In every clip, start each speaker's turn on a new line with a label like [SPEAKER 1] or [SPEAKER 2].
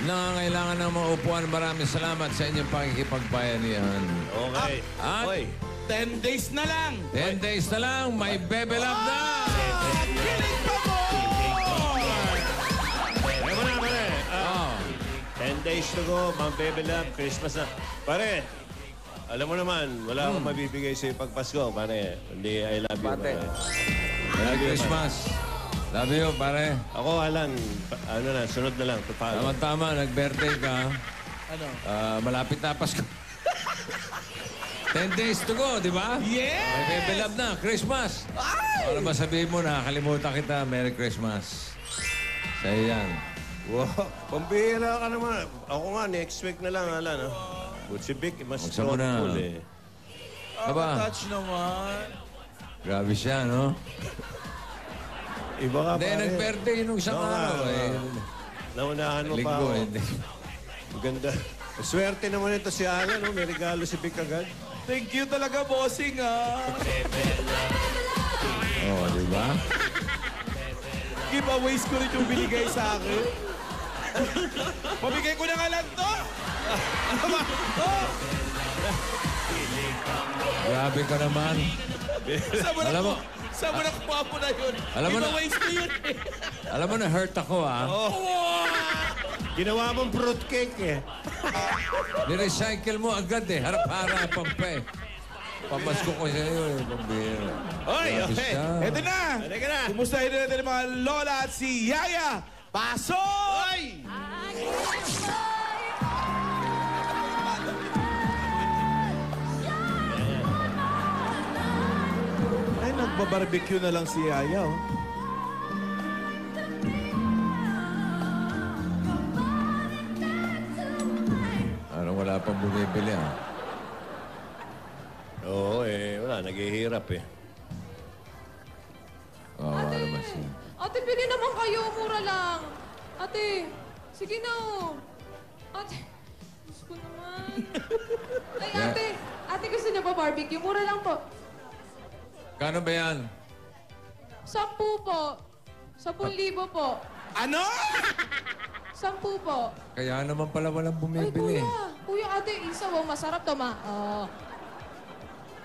[SPEAKER 1] Nangangailangan ng mga upuan. Maraming salamat sa inyong pakikipagbayanihan.
[SPEAKER 2] Okay.
[SPEAKER 1] At
[SPEAKER 2] Oy.
[SPEAKER 3] 10 days na lang.
[SPEAKER 1] 10 days na lang, may Bebe Love na!
[SPEAKER 3] Kilig pa mo!
[SPEAKER 2] Kaya mo na, pare. 10 days to go, Mang Bebe Love, Christmas na. Pare, alam mo naman, wala akong mabibigay sa pagpasko, pare. Hindi, I love you, pare.
[SPEAKER 1] Merry Christmas. Love you, pare.
[SPEAKER 2] Ako, Alan, ano na, sunod na lang.
[SPEAKER 1] Tama-tama, nag-birthday ka.
[SPEAKER 3] Ano?
[SPEAKER 1] Malapit na Pasko. 10 days to go, di ba?
[SPEAKER 3] Yes!
[SPEAKER 1] May Bebe Love na, Christmas. Para masabihin mo na, nakalimutan kita, Merry Christmas. Sa'yo yan.
[SPEAKER 2] Wow, pambihira ka naman. Ako nga, next week na lang, Alan. But si Vic, mas
[SPEAKER 1] Magsa mo na.
[SPEAKER 2] thoughtful eh.
[SPEAKER 1] Aba,
[SPEAKER 3] Touch naman.
[SPEAKER 1] grabe siya, no?
[SPEAKER 2] Iba ka,
[SPEAKER 1] Hindi,
[SPEAKER 2] pare.
[SPEAKER 1] nag-birthday nung isang
[SPEAKER 2] Oo nga,
[SPEAKER 1] araw. Eh.
[SPEAKER 2] Naunahan mo pa
[SPEAKER 1] Linggo,
[SPEAKER 2] ako.
[SPEAKER 1] hindi.
[SPEAKER 2] Maganda. Swerte naman ito si Alan, no? May regalo si Vic agad.
[SPEAKER 3] Thank you talaga, bossing, ah.
[SPEAKER 1] Oh, di ba?
[SPEAKER 3] Giveaways ko rin yung binigay sa akin. Pabigay ko na nga lang to. Ano ba? Oh!
[SPEAKER 1] Grabe ka naman. Alam mo,
[SPEAKER 3] Saan mo nakuha mo na yun?
[SPEAKER 1] Alam mo na-
[SPEAKER 3] Giveaways ko yun eh.
[SPEAKER 1] alam mo na hurt ako, ah.
[SPEAKER 2] Ginawa mong fruitcake eh.
[SPEAKER 1] Nirecycle mo agad eh. Harap-harapan pa eh. Pamasko ko sa iyo eh. Pambira.
[SPEAKER 2] Oy,
[SPEAKER 1] Grabe
[SPEAKER 2] okay.
[SPEAKER 1] siya.
[SPEAKER 3] Eto na.
[SPEAKER 2] Halika na.
[SPEAKER 3] Kumustahin na natin ang mga lola at si Yaya. Pasok!
[SPEAKER 2] Oy!
[SPEAKER 3] Ay, nagbabarbecue na lang si Yaya, oh.
[SPEAKER 1] Parang wala pang bumibili ah.
[SPEAKER 2] Oo, wala. Naghihirap eh.
[SPEAKER 1] Kawawa naman siya.
[SPEAKER 4] Ate, bili naman kayo. Mura lang. Ate, sige na oh. Ate, Diyos ko naman. Ay, ate. Ate, gusto niyo pa barbecue? Mura lang po.
[SPEAKER 1] Kano ba yan?
[SPEAKER 4] 10 po. 10,000 po.
[SPEAKER 3] Ano?
[SPEAKER 4] 10 po.
[SPEAKER 1] Kaya naman pala walang
[SPEAKER 4] Ay,
[SPEAKER 1] bumibili.
[SPEAKER 4] kuya. Kuya, ate, isa oh. Masarap to, ma. Oh.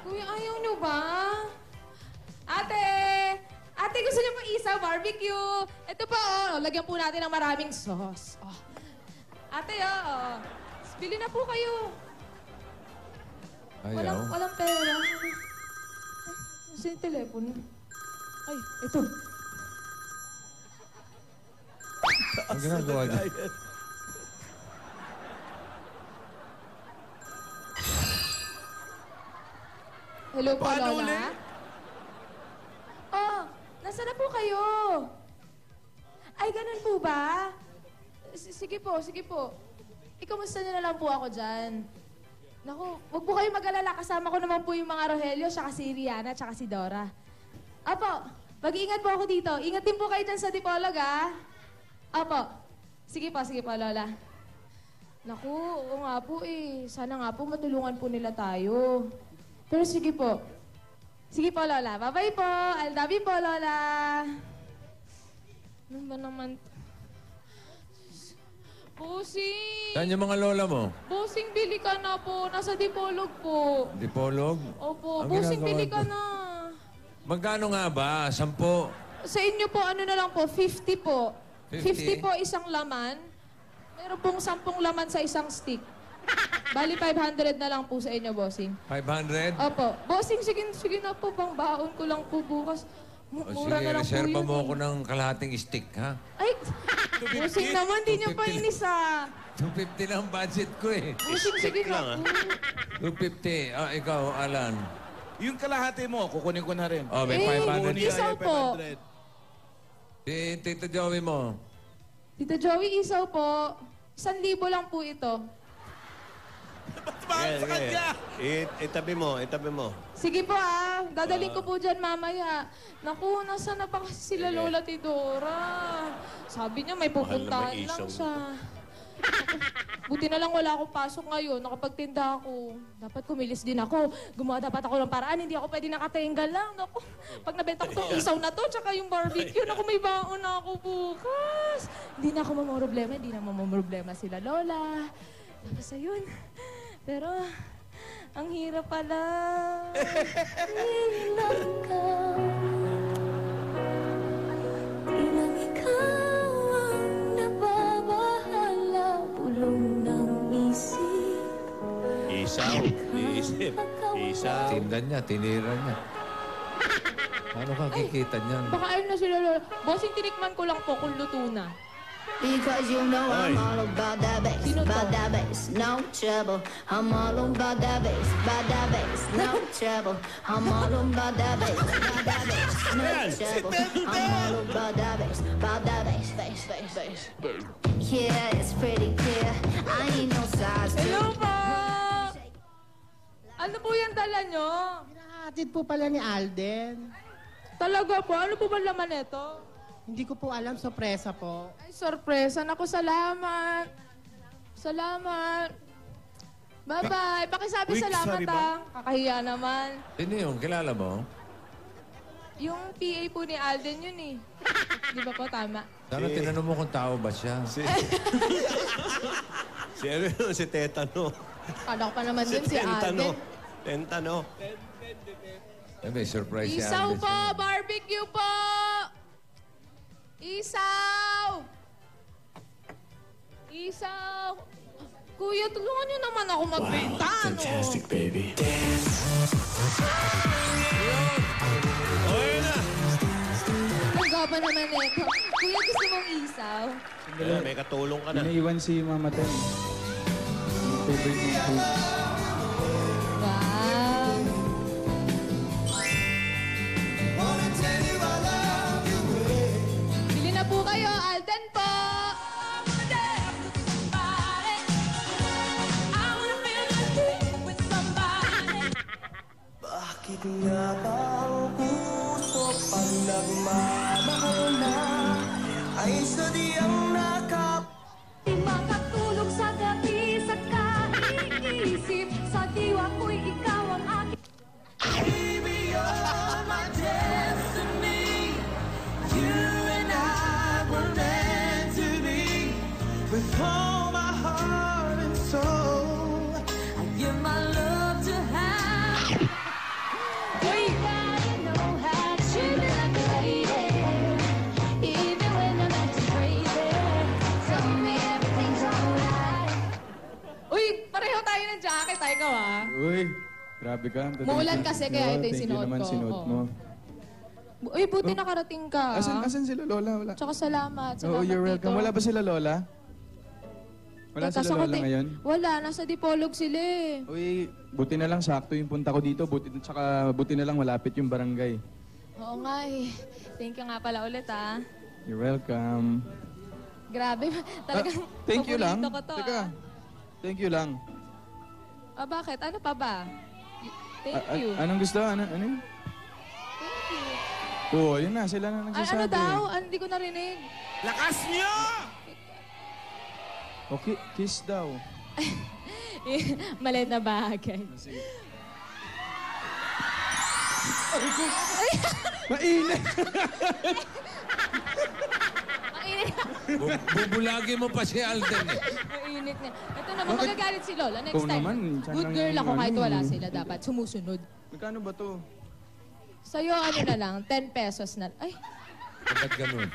[SPEAKER 4] Kuya, ayaw niyo ba? Ate! Ate, gusto niyo pa isa barbecue? Ito po, oh. Lagyan po natin ng maraming sauce. Oh. Ate, oh. Bili na po kayo.
[SPEAKER 1] Ayaw.
[SPEAKER 4] Walang pera. Ay, nasa yung telepono? Ay, ito.
[SPEAKER 1] Ang ginagawa niya.
[SPEAKER 4] Hello po,
[SPEAKER 3] Paano
[SPEAKER 4] Lola?
[SPEAKER 3] ulit?
[SPEAKER 4] Oh, nasa na po kayo? Ay, ganun po ba? Sige po, sige po. Ikamusta niyo na lang po ako dyan. Naku, wag po kayo mag-alala. Kasama ko naman po yung mga Rogelio, saka si Rihanna, saka si Dora. Apo, mag-iingat po ako dito. Ingat din po kayo dyan sa Dipolog, ah. Apo. Sige po, Lola. Naku, oo nga po eh. Sana nga po matulungan po nila tayo. Pero sige po. Sige po, Lola. Bye-bye po. I love you po, Lola. Ano ba naman? Bossing!
[SPEAKER 1] Saan yung mga lola mo?
[SPEAKER 4] Bossing, bili ka na po. Nasa Dipolog po.
[SPEAKER 1] Dipolog?
[SPEAKER 4] Opo.
[SPEAKER 1] Ang
[SPEAKER 4] Bossing,
[SPEAKER 1] ginagawa
[SPEAKER 4] bili ka
[SPEAKER 1] ko-
[SPEAKER 4] na.
[SPEAKER 1] Magkano nga ba? 10?
[SPEAKER 4] Sa inyo po, ano na lang po? 50 po.
[SPEAKER 1] 50?
[SPEAKER 4] 50 po isang laman. Meron pong 10 laman sa isang stick. Bali, 500 na lang po sa inyo, bossing.
[SPEAKER 1] 500?
[SPEAKER 4] Opo. Bossing, sige na po. Pang baon ko lang po bukas.
[SPEAKER 1] O
[SPEAKER 4] Mura
[SPEAKER 1] sige,
[SPEAKER 4] na lang po
[SPEAKER 1] reserva
[SPEAKER 4] yun.
[SPEAKER 1] mo
[SPEAKER 4] eh.
[SPEAKER 1] ako ng kalahating stick, ha?
[SPEAKER 4] Ay, bossing naman, di niyo pa
[SPEAKER 1] 250.
[SPEAKER 4] inisa.
[SPEAKER 1] 250 lang budget ko eh.
[SPEAKER 4] Bossing, sige
[SPEAKER 2] lang,
[SPEAKER 4] na po.
[SPEAKER 1] 250. Ah, ikaw, Alan.
[SPEAKER 3] Yung kalahati mo, kukunin ko na rin.
[SPEAKER 1] Oh, may
[SPEAKER 4] Eh,
[SPEAKER 1] 500.
[SPEAKER 4] Isa
[SPEAKER 3] Yaya,
[SPEAKER 4] po.
[SPEAKER 3] 500.
[SPEAKER 1] Si Tito Joey mo.
[SPEAKER 4] Tito Joey, isaw po. 1,000 lang po ito.
[SPEAKER 3] Ba't mahal sa kanya?
[SPEAKER 2] Itabi mo, itabi mo.
[SPEAKER 4] Sige po ah, dadaling ko po dyan mamaya. Naku, nasa na ba kasi sila Lola Tidora? Sabi niya may pupuntahan
[SPEAKER 2] naman
[SPEAKER 4] lang
[SPEAKER 2] isaw.
[SPEAKER 4] siya. Buti na lang wala akong pasok ngayon. Nakapagtinda ako. Dapat kumilis din ako. Gumawa dapat ako ng paraan. Hindi ako pwede nakatinggal lang. Naku, pag nabenta ko itong isaw na to, tsaka yung barbecue, naku, may baon na ako bukas. Hindi na ako mamroblema. Hindi na mamroblema sila lola. Tapos ayun. Pero, ang hirap pala.
[SPEAKER 5] Ilang ka, ilang ikaw ang nababahala, bulong ng isip.
[SPEAKER 2] Isaw. Iisip. Isaw.
[SPEAKER 1] Tindan niya, tinira niya. Paano ka kikita niyan?
[SPEAKER 4] Baka ayun na sila lola. Bossing, tinikman ko lang po kung luto na.
[SPEAKER 5] Because you know I'm all about that bass,
[SPEAKER 4] Sino to?
[SPEAKER 5] about that bass, no trouble. I'm all about that bass, no trouble. I'm all about that bass, no trouble. I'm all about that bass, bass. Yeah, it's pretty clear. I ain't no size
[SPEAKER 4] Hello
[SPEAKER 5] two.
[SPEAKER 4] po! Ano po yung dala nyo?
[SPEAKER 6] Hatid po pala ni Alden.
[SPEAKER 4] Talaga po? Ano po ba laman nito?
[SPEAKER 6] Hindi ko po alam, sorpresa po.
[SPEAKER 4] Ay, sorpresa. Naku, salamat. Salamat. Bye-bye. Pakisabi
[SPEAKER 3] Wait,
[SPEAKER 4] salamat,
[SPEAKER 3] sorry ba?
[SPEAKER 4] Kakahiya naman.
[SPEAKER 1] Sino yun? Kilala mo?
[SPEAKER 4] Yung PA po ni Alden yun eh. Di ba po? Tama.
[SPEAKER 1] Sana tinanong mo kung tao ba siya.
[SPEAKER 2] Si ano yun? Si Tetano.
[SPEAKER 4] Kala ko pa naman din si Alden.
[SPEAKER 2] Tentano.
[SPEAKER 1] Eh, may surprise si
[SPEAKER 4] Isaw
[SPEAKER 1] Alden
[SPEAKER 4] po!
[SPEAKER 1] sa'yo.
[SPEAKER 4] Barbecue po! Isaw! Isaw! Kuya, tulungan niyo naman ako magbenta, no?
[SPEAKER 7] baby.
[SPEAKER 2] Okay na.
[SPEAKER 4] Ang gaba naman ito. Kuya, gusto mong isaw?
[SPEAKER 2] Kaya may katulong ka na.
[SPEAKER 7] Naiwan si Mama Ten. Yung favorite mong food.
[SPEAKER 4] Wow! Bili na po kayo, Alden po!
[SPEAKER 8] Bakit nga ba ang puso pag nagmamahal na ay sadyang nakap...
[SPEAKER 5] Di makatulog sa gabi sa kaiisip, sa diwa ko'y ikaw ang aking...
[SPEAKER 8] Baby, you're my destiny. You and I were meant to be. With all my heart and soul, I give my love to have.
[SPEAKER 5] We gotta know how to treat me like a lady, even when I'm acting crazy. Tell me everything's alright.
[SPEAKER 4] Uy, pareho tayo ng jacket. Ay, ikaw ah.
[SPEAKER 7] Uy, grabe ka. Ang
[SPEAKER 4] Muulan kasi, kaya ito yung
[SPEAKER 7] Thank you
[SPEAKER 4] sinuot
[SPEAKER 7] naman,
[SPEAKER 4] ko.
[SPEAKER 7] sinuot
[SPEAKER 4] Oo.
[SPEAKER 7] mo.
[SPEAKER 4] Uy, buti nakarating ka.
[SPEAKER 7] Asan sila Lola? Wala.
[SPEAKER 4] Tsaka salamat.
[SPEAKER 7] Oo,
[SPEAKER 4] Salamat
[SPEAKER 7] you're welcome.
[SPEAKER 4] dito.
[SPEAKER 7] Wala ba sila Lola? Wala
[SPEAKER 4] Teka,
[SPEAKER 7] sila
[SPEAKER 4] sa
[SPEAKER 7] Lola
[SPEAKER 4] kuti-
[SPEAKER 7] ngayon?
[SPEAKER 4] Wala, nasa Dipolog sila eh.
[SPEAKER 7] Uy, buti na lang sakto yung punta ko dito. Buti na lang malapit yung barangay.
[SPEAKER 4] Oo nga eh. Thank you nga pala ulit ah.
[SPEAKER 7] You're welcome.
[SPEAKER 4] Grabe, talagang
[SPEAKER 7] Thank you lang.
[SPEAKER 4] paborito ko to,
[SPEAKER 7] Teka.
[SPEAKER 4] ah.
[SPEAKER 7] Thank you lang.
[SPEAKER 4] Ah, bakit? Ano pa ba? Thank you.
[SPEAKER 7] Anong gusto? Ano yun?
[SPEAKER 4] Thank you.
[SPEAKER 7] Oo, yun na. Sila na
[SPEAKER 4] Ano
[SPEAKER 7] nagsasabi.
[SPEAKER 4] daw? Hindi ko narinig.
[SPEAKER 3] Lakas nyo!
[SPEAKER 7] Okay, kiss daw.
[SPEAKER 4] Maliit na bagay.
[SPEAKER 7] Mainit!
[SPEAKER 4] Mainit.
[SPEAKER 1] Bubulagi mo pa si Alden eh.
[SPEAKER 4] Mainit na. Ito naman, magagalit si Lola. Next
[SPEAKER 7] Ikaw
[SPEAKER 4] time.
[SPEAKER 7] naman, saan
[SPEAKER 4] Good
[SPEAKER 7] lang
[SPEAKER 4] girl
[SPEAKER 7] yung
[SPEAKER 4] ako kahit
[SPEAKER 7] ano?
[SPEAKER 4] wala sila. Dapat sumusunod.
[SPEAKER 7] Magkano ba to?
[SPEAKER 4] Sa'yo, ano na lang, 10 pesos na. Ay,
[SPEAKER 1] Ba't ganun?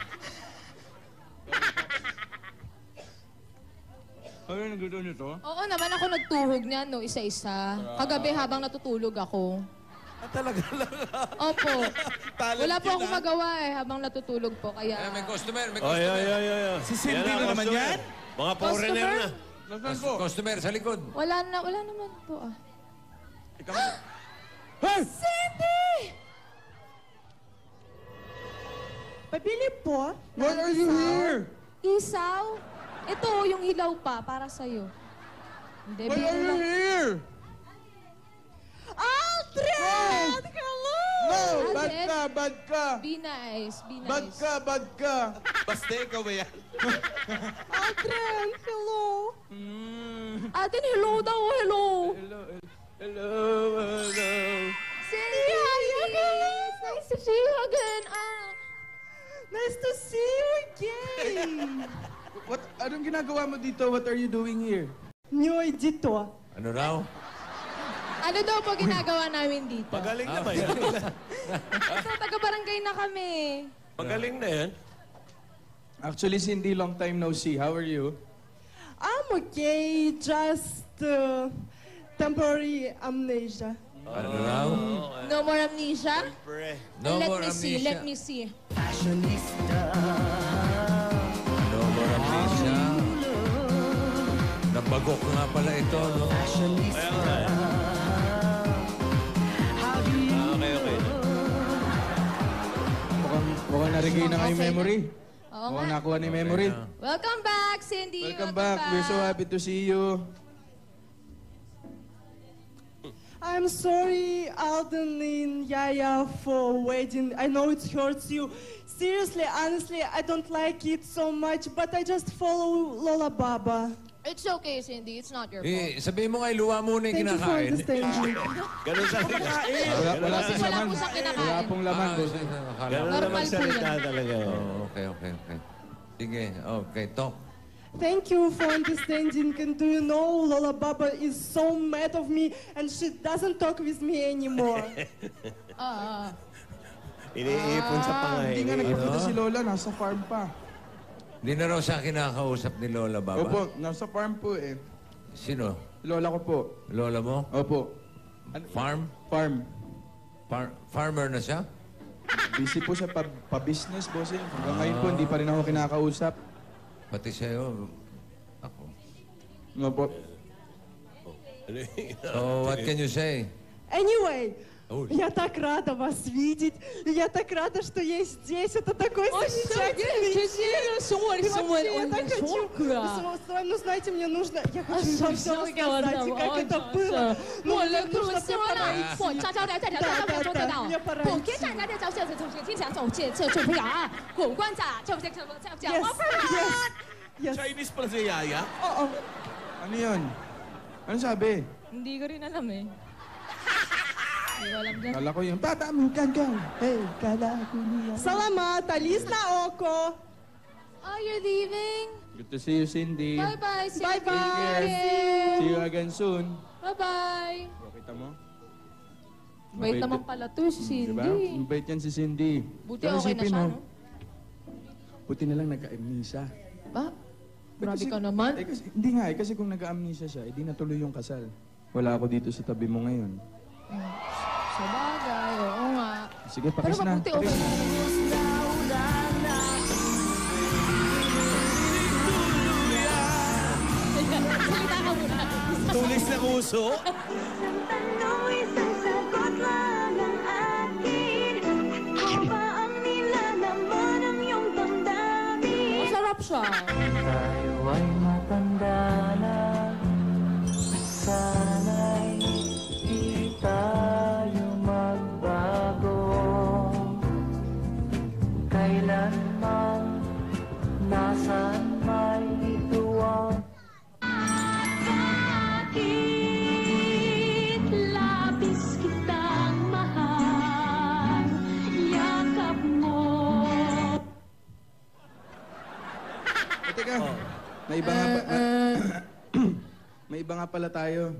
[SPEAKER 7] Ano yung nagluto nito?
[SPEAKER 4] oo naman ako nagtuhog niyan, no, isa-isa. Kagabi habang natutulog ako.
[SPEAKER 3] Talaga lang.
[SPEAKER 4] Opo.
[SPEAKER 3] Talent
[SPEAKER 4] Wala po
[SPEAKER 3] yun,
[SPEAKER 4] akong
[SPEAKER 3] ah.
[SPEAKER 4] magawa eh, habang natutulog po.
[SPEAKER 1] Eh,
[SPEAKER 4] Kaya,
[SPEAKER 1] may customer, may
[SPEAKER 2] Oy,
[SPEAKER 1] customer.
[SPEAKER 2] oy, oy, oy.
[SPEAKER 3] Si Cindy
[SPEAKER 2] Yan
[SPEAKER 3] na naman
[SPEAKER 2] customer.
[SPEAKER 3] yan?
[SPEAKER 2] Mga foreigner na.
[SPEAKER 7] Nasaan po?
[SPEAKER 1] Customer sa likod.
[SPEAKER 4] wala naman po ah.
[SPEAKER 7] Hey!
[SPEAKER 4] Cindy!
[SPEAKER 6] Pabili po.
[SPEAKER 7] Why are you here?
[SPEAKER 4] Isaw? Ito, yung hilaw pa, para sa'yo. Hindi,
[SPEAKER 7] Why
[SPEAKER 4] biro
[SPEAKER 7] are you
[SPEAKER 4] lang.
[SPEAKER 7] here?
[SPEAKER 6] Aldrin! Hello!
[SPEAKER 7] No! Bad
[SPEAKER 4] Alden?
[SPEAKER 7] ka! Bad ka!
[SPEAKER 4] Be nice, be
[SPEAKER 7] Bad
[SPEAKER 4] nice.
[SPEAKER 7] ka! Bad ka!
[SPEAKER 3] Basta ikaw ba yan?
[SPEAKER 6] Aldrin, hello!
[SPEAKER 4] Alden, hello daw, hello.
[SPEAKER 7] Hello.
[SPEAKER 4] Cindy! It's nice to see you again.
[SPEAKER 6] Nice to see you again.
[SPEAKER 7] Anong ginagawa mo dito? What are you doing here?
[SPEAKER 6] Nyoy dito.
[SPEAKER 1] Ano raw?
[SPEAKER 4] Ano daw po ginagawa namin dito?
[SPEAKER 2] Magaling na ba yan?
[SPEAKER 4] Ito, taga-barangay na kami.
[SPEAKER 2] Magaling na yan.
[SPEAKER 7] Actually, Cindy, long time no see. How are you?
[SPEAKER 6] I'm okay, just temporary amnesia.
[SPEAKER 1] Ano raw?
[SPEAKER 4] No more amnesia?
[SPEAKER 2] Siyempre.
[SPEAKER 1] No
[SPEAKER 4] let
[SPEAKER 1] more
[SPEAKER 4] me see,
[SPEAKER 1] amnesia.
[SPEAKER 4] let me see.
[SPEAKER 1] No more amnesia. Nabagok nga pala ito, no?
[SPEAKER 2] Kaya nga eh. Okay.
[SPEAKER 7] Mukhang narigay na kayong
[SPEAKER 4] Okay.
[SPEAKER 7] memory.
[SPEAKER 4] Oo
[SPEAKER 7] Mukhang
[SPEAKER 4] nga.
[SPEAKER 7] nakuha ni memory.
[SPEAKER 4] Welcome back, Cindy.
[SPEAKER 7] Welcome back. We're so happy to see you.
[SPEAKER 6] I'm sorry, Alden and Yaya, for waiting. I know it hurts you. Seriously, honestly, I don't like it so much, but I just follow Lola Baba.
[SPEAKER 4] It's okay, Cindy. It's not your fault.
[SPEAKER 1] Sabihin mo kay Luwa muna yung
[SPEAKER 6] Thank you for
[SPEAKER 1] kinakain.
[SPEAKER 6] understanding.
[SPEAKER 2] Ganun sa
[SPEAKER 7] Wala
[SPEAKER 4] Kasi
[SPEAKER 7] pong
[SPEAKER 4] wala
[SPEAKER 7] laman.
[SPEAKER 4] po sa kinakain.
[SPEAKER 7] Wala pong laman. boss.
[SPEAKER 1] Akala
[SPEAKER 2] Ganun
[SPEAKER 1] ko.
[SPEAKER 2] na
[SPEAKER 4] Normal po
[SPEAKER 2] magsalita
[SPEAKER 4] yan.
[SPEAKER 2] talaga.
[SPEAKER 1] Oh, okay. Sige, okay, talk.
[SPEAKER 6] Thank you for understanding. And do you know Lola Baba is so mad of me and she doesn't talk with me anymore.
[SPEAKER 2] Iniipon sa pangay.
[SPEAKER 7] Hindi nga nagpunta si Lola. Nasa farm pa.
[SPEAKER 1] Hindi na raw siya kinakausap ni Lola Baba.
[SPEAKER 7] Opo, nasa farm po eh.
[SPEAKER 1] Sino?
[SPEAKER 7] Lola ko po.
[SPEAKER 1] Lola mo?
[SPEAKER 7] Opo.
[SPEAKER 1] Farm?
[SPEAKER 7] Farm.
[SPEAKER 1] Farmer na siya?
[SPEAKER 7] Busy po sa pa-business, bossing. Hanggang ngayon po, hindi pa rin ako kinakausap.
[SPEAKER 1] Pati sa'yo. Ako.
[SPEAKER 7] Opo.
[SPEAKER 1] So, what can you say?
[SPEAKER 6] Anyway,
[SPEAKER 1] Ой.
[SPEAKER 6] я так рада вас видеть. Я так рада, что я здесь. Это такой замечательный день. И вообще, я так хочу... Ну, знаете, мне нужно... Я хочу вам все рассказать, как это было. Ну, мне нужно мне пора идти. Да, мне пора идти. Yes.
[SPEAKER 3] Chinese pala si Yaya.
[SPEAKER 6] Oo.
[SPEAKER 7] Ano yun? Ano sabi?
[SPEAKER 4] Hindi ko rin alam eh. Hindi ko alam dyan.
[SPEAKER 7] Kala ko yung tataming kagaw.
[SPEAKER 6] Hey, kala ko niya. Salamat, alis na ako.
[SPEAKER 4] Oh, you're leaving?
[SPEAKER 7] Good to see you, Cindy.
[SPEAKER 4] Bye-bye, Cindy.
[SPEAKER 6] Bye-bye.
[SPEAKER 7] See you again soon.
[SPEAKER 4] Bye-bye.
[SPEAKER 7] Kita mo?
[SPEAKER 4] Bait naman pala to, si
[SPEAKER 7] Diba?
[SPEAKER 4] Cindy.
[SPEAKER 7] Mabait yan si Cindy.
[SPEAKER 4] Buti
[SPEAKER 7] Pero
[SPEAKER 4] okay na
[SPEAKER 7] isipin
[SPEAKER 4] siya,
[SPEAKER 7] mo,
[SPEAKER 4] no?
[SPEAKER 7] Buti na lang nagka-amnesia.
[SPEAKER 4] Ba? Grabe
[SPEAKER 7] Kasi-
[SPEAKER 4] ka naman.
[SPEAKER 7] Hindi nga kasi kung nagka-amnesia siya, di natuloy yung kasal. Wala ako dito sa tabi mo ngayon.
[SPEAKER 4] Sa bagay, oo nga.
[SPEAKER 7] Sige,
[SPEAKER 4] Pero
[SPEAKER 7] pakis na.
[SPEAKER 4] mabuti okay
[SPEAKER 7] Pakis.
[SPEAKER 4] na. Salita ka muna.
[SPEAKER 3] Tulis na kuso.
[SPEAKER 5] Tanong isang sagot lang ang akin. Ako ba ang nilalaman ng iyong damdamin?
[SPEAKER 4] Masarap siya.
[SPEAKER 8] Tayo ay matanda na. Sana'y di tayo magbago. Kailanman, nasaan may ituwang
[SPEAKER 5] Bakit labis kitang mahal? Yakap mo.
[SPEAKER 7] Teka, may iba nga may iba nga pala tayo.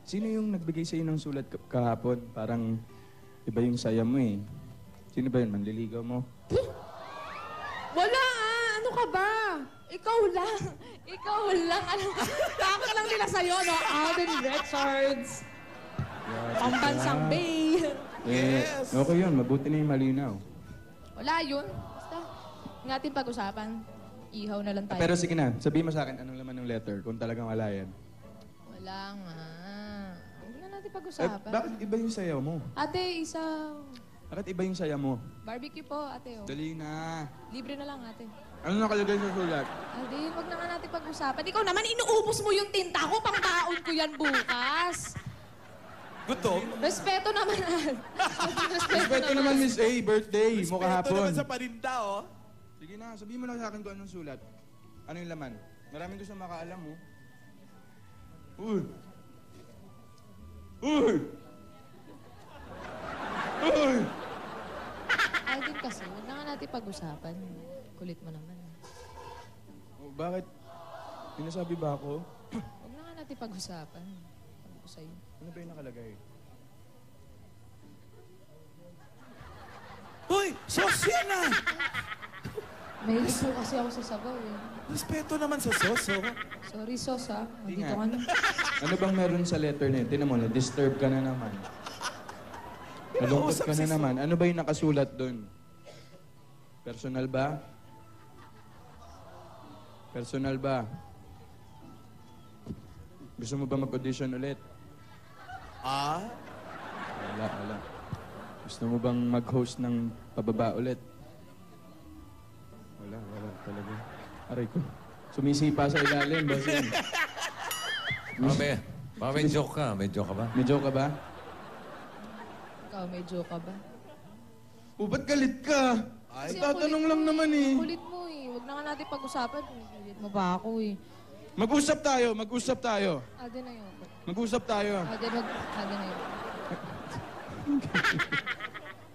[SPEAKER 7] Sino yung nagbigay sa'yo ng sulat kahapon? Parang iba yung saya mo eh. Sino ba yun? Manliligaw mo?
[SPEAKER 4] Wala Ano ka ba? Ikaw lang. Ikaw lang. Ano? Taka lang nila sa'yo, no? Alden Richards. Pambansang Bay.
[SPEAKER 7] Okay yun. Mabuti na yung malinaw.
[SPEAKER 4] Wala yun. Basta, ng ating pag-usapan. Ihaw na lang tayo.
[SPEAKER 7] Pero sige na, sabihin mo sa akin anong laman ng letter kung talagang wala yan.
[SPEAKER 4] Wala nga. Huwag na natin
[SPEAKER 7] Eh,
[SPEAKER 4] pag-usapan.
[SPEAKER 7] bakit iba yung saya mo?
[SPEAKER 4] Ate, isaw.
[SPEAKER 7] Bakit iba yung saya mo?
[SPEAKER 4] Barbecue po, ate. Oh.
[SPEAKER 7] Dali na.
[SPEAKER 4] Libre na lang, ate.
[SPEAKER 7] Ano nakalagay sa sulat?
[SPEAKER 4] Alden, wag na nga natin pag-usapan. Ikaw naman, inuubos mo yung tinta ko. Pang taon ko yan bukas.
[SPEAKER 3] Gutom.
[SPEAKER 4] Respeto naman, Al.
[SPEAKER 7] Respeto naman, Miss A. Birthday mo
[SPEAKER 3] Ito naman
[SPEAKER 7] kahapon.
[SPEAKER 3] sa paninda, oh.
[SPEAKER 7] Sige na, sabihin mo lang sa akin kung anong sulat. Ano yung laman? Maraming gusto makaalam mo. Uy! Uy! Uy!
[SPEAKER 4] Alden kasi, huwag na nga natin pag-usapan. Kulit mo naman.
[SPEAKER 7] Oh, bakit? Pinasabi ba ako?
[SPEAKER 4] Huwag na nga natin pag-usapan. Sabi ko sa'yo.
[SPEAKER 7] Ano ba yung nakalagay?
[SPEAKER 3] Hoy! Sos yan ah!
[SPEAKER 4] Mahilig po kasi ako sa sabaw eh.
[SPEAKER 3] Respeto naman sa sos, oh.
[SPEAKER 4] Sorry, Sos ha.
[SPEAKER 7] Hindi
[SPEAKER 4] Nandito
[SPEAKER 7] nga.
[SPEAKER 4] ka na.
[SPEAKER 7] Ano bang meron sa letter na yun? Tinan mo, na-disturb ka na naman. Nalungkot ka na naman. Ano ba yung nakasulat doon? Personal ba? Personal ba? Gusto mo ba mag-audition ulit?
[SPEAKER 3] Ah?
[SPEAKER 7] Wala. Gusto mo bang mag-host ng pababa ulit? Wala talaga. Aray ko. Sumisipa sa ilalim, bossing.
[SPEAKER 1] Baka may joke ka. May joke ka ba?
[SPEAKER 7] May joke ka ba?
[SPEAKER 4] Ikaw, may joke ka ba?
[SPEAKER 7] O, ba't galit ka?
[SPEAKER 4] Kasi
[SPEAKER 7] Tatanong
[SPEAKER 4] ang
[SPEAKER 7] lang
[SPEAKER 4] kulit mo
[SPEAKER 7] naman eh.
[SPEAKER 4] Kulit mo eh. Huwag na nga natin pag-usapan. Kulit mo ba ako eh.
[SPEAKER 7] Mag-usap tayo.
[SPEAKER 4] Alden, ayoko.
[SPEAKER 7] Mag-usap tayo.
[SPEAKER 4] Alden, ayoko.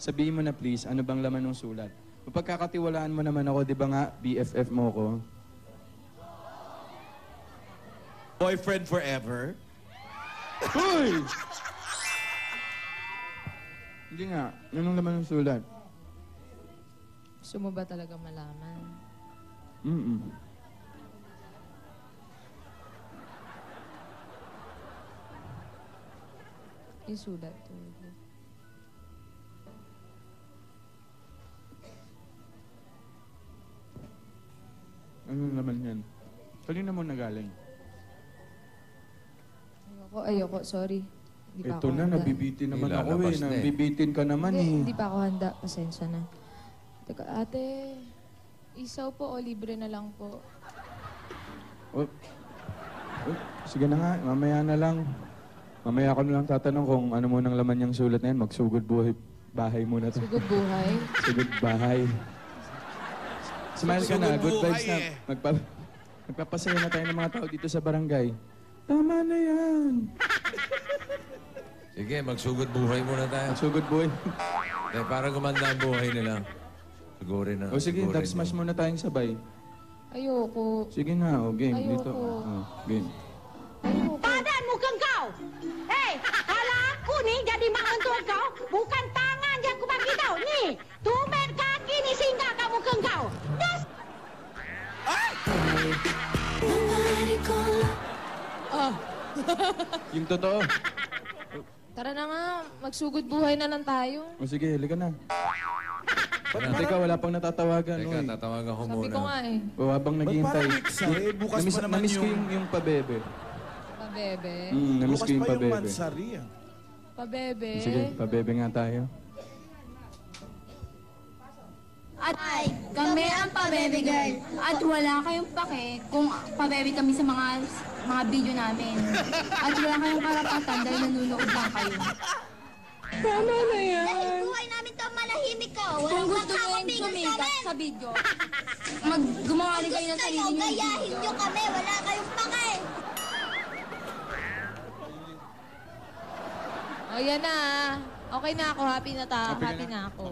[SPEAKER 7] Sabihin mo na please, ano bang laman ng sulat? Pagkakatiwalaan mo naman ako, di ba nga, BFF mo ko?
[SPEAKER 3] Boyfriend forever?
[SPEAKER 7] Hoy! Hindi nga, anong laman ng sulat?
[SPEAKER 4] Gusto mo ba talaga malaman?
[SPEAKER 7] Mm-mm.
[SPEAKER 4] Yung sulat to.
[SPEAKER 7] Anong laman yan? Kanina mo nagaling.
[SPEAKER 4] Ayoko. Sorry. Hindi pa
[SPEAKER 7] Ito
[SPEAKER 4] ako
[SPEAKER 7] na,
[SPEAKER 4] handa.
[SPEAKER 7] nabibitin naman ako
[SPEAKER 1] Ilalabas
[SPEAKER 7] eh.
[SPEAKER 1] na eh.
[SPEAKER 7] Nabibitin ka naman
[SPEAKER 4] Hindi
[SPEAKER 7] eh.
[SPEAKER 4] pa ako handa. Pasensya na. Teka, ate, isaw po o libre na lang po.
[SPEAKER 7] Oh. Oh, sige na nga, mamaya na lang. Mamaya ako na lang tatanong kung ano mo nang laman niyang sulat na yan. Magsugod bahay muna to.
[SPEAKER 4] Sugod buhay.
[SPEAKER 7] Sugod bahay. Smile ka na,
[SPEAKER 3] Sugod
[SPEAKER 7] good vibes
[SPEAKER 3] buhay
[SPEAKER 7] na. Magpapasaya na tayo ng mga tao dito sa barangay. Tama na yan.
[SPEAKER 1] Sige, magsugod buhay muna tayo.
[SPEAKER 7] Magsugod buhay.
[SPEAKER 1] Para gumanda ang buhay nila. Sigurin na.
[SPEAKER 7] O sige, dub smash muna tayong sabay.
[SPEAKER 4] Ayoko.
[SPEAKER 7] Sige na, o game.
[SPEAKER 4] Ayoko.
[SPEAKER 7] Dito. Oh, game.
[SPEAKER 4] Ayoko.
[SPEAKER 9] Badan muka kau. Hei, kalau aku ni jadi mak mentua kau, bukan tangan yang aku bagi kau. Ni, tumben kaki ni singgah kat muka kau. Das.
[SPEAKER 7] Yung totoo.
[SPEAKER 4] Tara na nga, magsugod buhay na lang tayo.
[SPEAKER 7] O sige, halika na. Teka, wala pang natatawagan.
[SPEAKER 1] Teka,
[SPEAKER 7] oy.
[SPEAKER 1] tatawagan ko
[SPEAKER 4] Sabi
[SPEAKER 1] muna.
[SPEAKER 4] ko nga eh,
[SPEAKER 7] O habang naghihintay.
[SPEAKER 3] parang mix eh? Bukas pa naman
[SPEAKER 7] namiss ko
[SPEAKER 3] yung-
[SPEAKER 7] yung pabebe.
[SPEAKER 4] pabebe.
[SPEAKER 7] Namiss
[SPEAKER 3] Bukas
[SPEAKER 7] ko yung
[SPEAKER 3] pa yung
[SPEAKER 7] pabebe.
[SPEAKER 3] mansari ah.
[SPEAKER 4] Pabebe.
[SPEAKER 7] Sige, pabebe nga tayo.
[SPEAKER 10] At kami ang pabebe girl. At wala kayong pake kung pabebe kami sa mga video namin. At wala kayong karapatan dahil nanonood lang kayo.
[SPEAKER 6] Tama na yan.
[SPEAKER 9] Dahil buhay namin to manahimik ka.
[SPEAKER 10] Kung
[SPEAKER 9] Walang
[SPEAKER 10] gusto nyo yung
[SPEAKER 9] makakapigil sa
[SPEAKER 10] sumikat
[SPEAKER 9] amin.
[SPEAKER 10] sa video, gumawa rin kayo ng
[SPEAKER 9] Gusto
[SPEAKER 10] sarili
[SPEAKER 9] nyo,
[SPEAKER 10] nyo
[SPEAKER 9] gayahin
[SPEAKER 10] video.
[SPEAKER 9] nyo kami. Wala kayong pake.
[SPEAKER 4] O yan na. Okay na ako. Happy na Happy na ako.